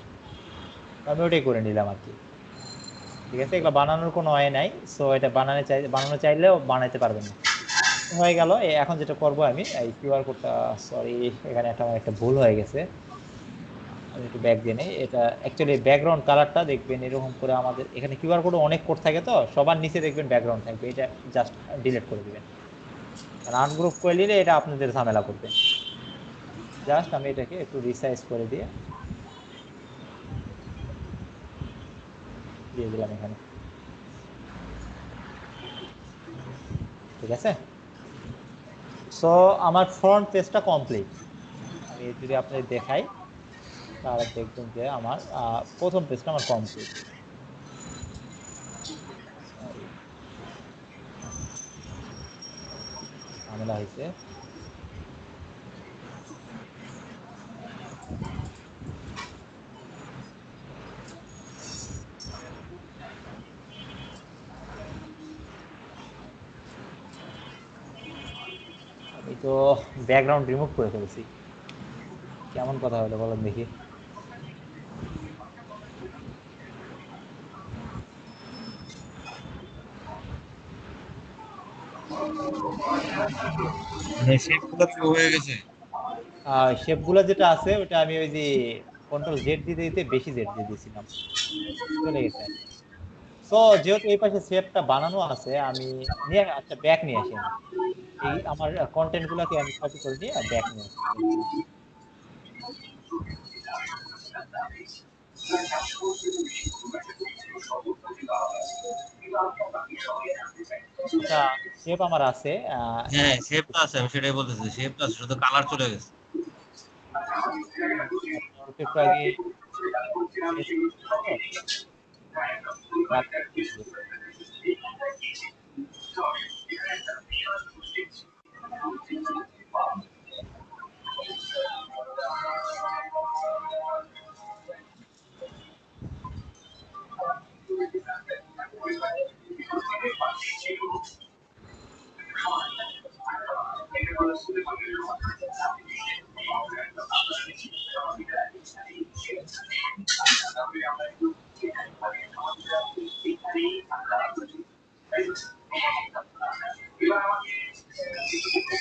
S1: আমি ওটাই করে নিলাম আর কি, ঠিক আছে। এগুলো বানানোর কোনো ওয়ে নাই, সো এটা বানানো চাইলেও বানাইতে পারবেন না। হয়ে গেল। এখন যেটা করব আমি এই কিউআর কোডটা, সরি এখানে আমার একটা ভুল হয়ে গেছে, আমি একটু ব্যাক দিয়ে নেই। এটা অ্যাকচুয়ালি ব্যাকগ্রাউন্ড কালারটা দেখবেন এরকম করে, আমাদের এখানে কিউআর কোডে অনেক কোড থাকে, তো সবার নিচে দেখবেন ব্যাকগ্রাউন্ড থাকবে, এটা জাস্ট ডিলিট করে দিবেন, আর আনগ্রুপ করে নিলে এটা আপনাদের ঝামেলা করবে। জাস্ট আমি এটাকে একটু রিসাইজ করে দিয়ে দিলাম এখানে, ঠিক আছে। সো আমার ফ্রন্ট পেজটা কমপ্লিট। আমি যদি আপনাদের দেখাই তাহলে দেখবেন যে আমার প্রথম পেজটা আমার কমপ্লিট। সরি, ঝামেলা হয়েছে। আমি তো ব্যাকগ্রাউন্ড রিমুভ করে ফেলছি, কেমন কথা হলো বলেন দেখি।
S2: মানে শেপগুলো কি হয়ে গেছে?
S1: শেপগুলো যেটা আছে ওটা আমি ওই যে কন্ট্রোল জেড দিতে দিতে বেশি জেড দিয়ে দিয়েছিলাম, চলে গেছে। সো যেহেতু এই পাশে শেপটা বানানো আছে, আমি নিয়ে আচ্ছা ব্যাক নিয়ে আসি। আমি এই আমার কন্টেন্ট গুলাকে আমি কপি করে নিয়ে ব্যাক নিয়ে আসি। আচ্ছা, শেপ আমার আছে।
S2: হ্যাঁ শেপ তো আছে, আমি সেটাই বলতেছি, শেপ তো আছে, শুধু কালার চলে গেছে।
S1: অল্প একটু আগে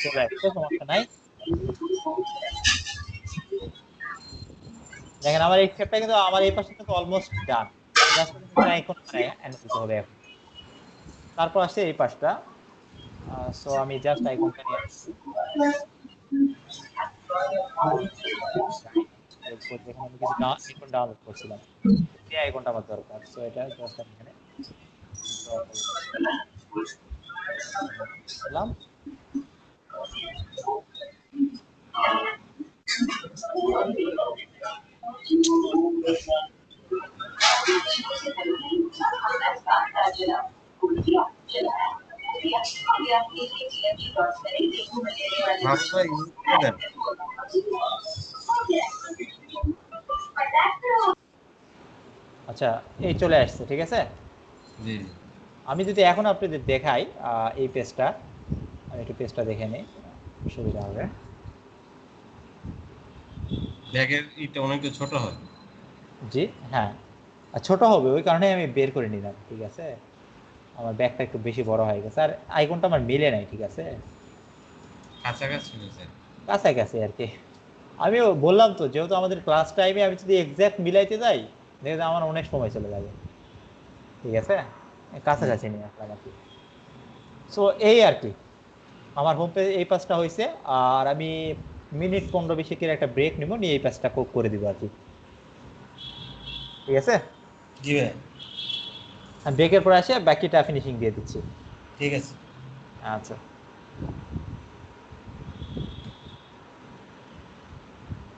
S1: চলে আসছে, সমস্যা নাই। দেখেন আমার এই শেপটা কিন্তু আমার এই পাশে কিন্তু অলমোস্ট ডান। জাস্ট এটা এখন এনে দিতে হবে এখন। তারপর আসছে এই পাশটা। সো আমি জাস্ট আইকনটা নিয়ে আসছি। যেখানে আমি কিছু আইকন ডাউনলোড করছিলাম, এই আইকনটা আমার দরকার। সো এটা জাস্ট আমি এখানে ড্র করলাম।
S2: ভালো ভাই ইউজ করে দেন।
S1: আচ্ছা, এই চলে আসছে, ঠিক আছে।
S2: জি
S1: আমি যদি এখন আপনাদের দেখাই এই পেজটা, আমি একটু পেজটা দেখে নিই, সুবিধা হবে।
S2: ব্যাগের ইটা অনেক ছোট হয়।
S1: জি হ্যাঁ, ছোট হবে ওই কারণে আমি বের করে নিলাম, ঠিক আছে। আমার ব্যাগটা একটু বেশি বড় হয়ে গেছে, আর আইকনটা আমার মিলে নাই, ঠিক আছে।
S2: কাছাকাছি হয়েছে।
S1: কাছাকাছি আর কি। আমিও বললাম তো, যেহেতু আমাদের ক্লাস টাইমে আমি যদি এক্সাক্ট মিলাইতে যাই দেখে আমার অনেক সময় চলে যাবে, ঠিক আছে। কাছাকাছি নিয়ে আসলাম আর কি। সো এই আর কি আমার হোম পেজ এই পাঁচটা হয়েছে। আর আমি মিনিট 15-20 একটা ব্রেক নিব, নিয়ে এই পাঁচটা করে দিব আর কি, ঠিক আছে।
S2: জি ভাই
S1: ব্রেকের পর আসে বাকিটা ফিনিশিং দিয়ে দিচ্ছি।
S2: ঠিক আছে।
S1: আচ্ছা।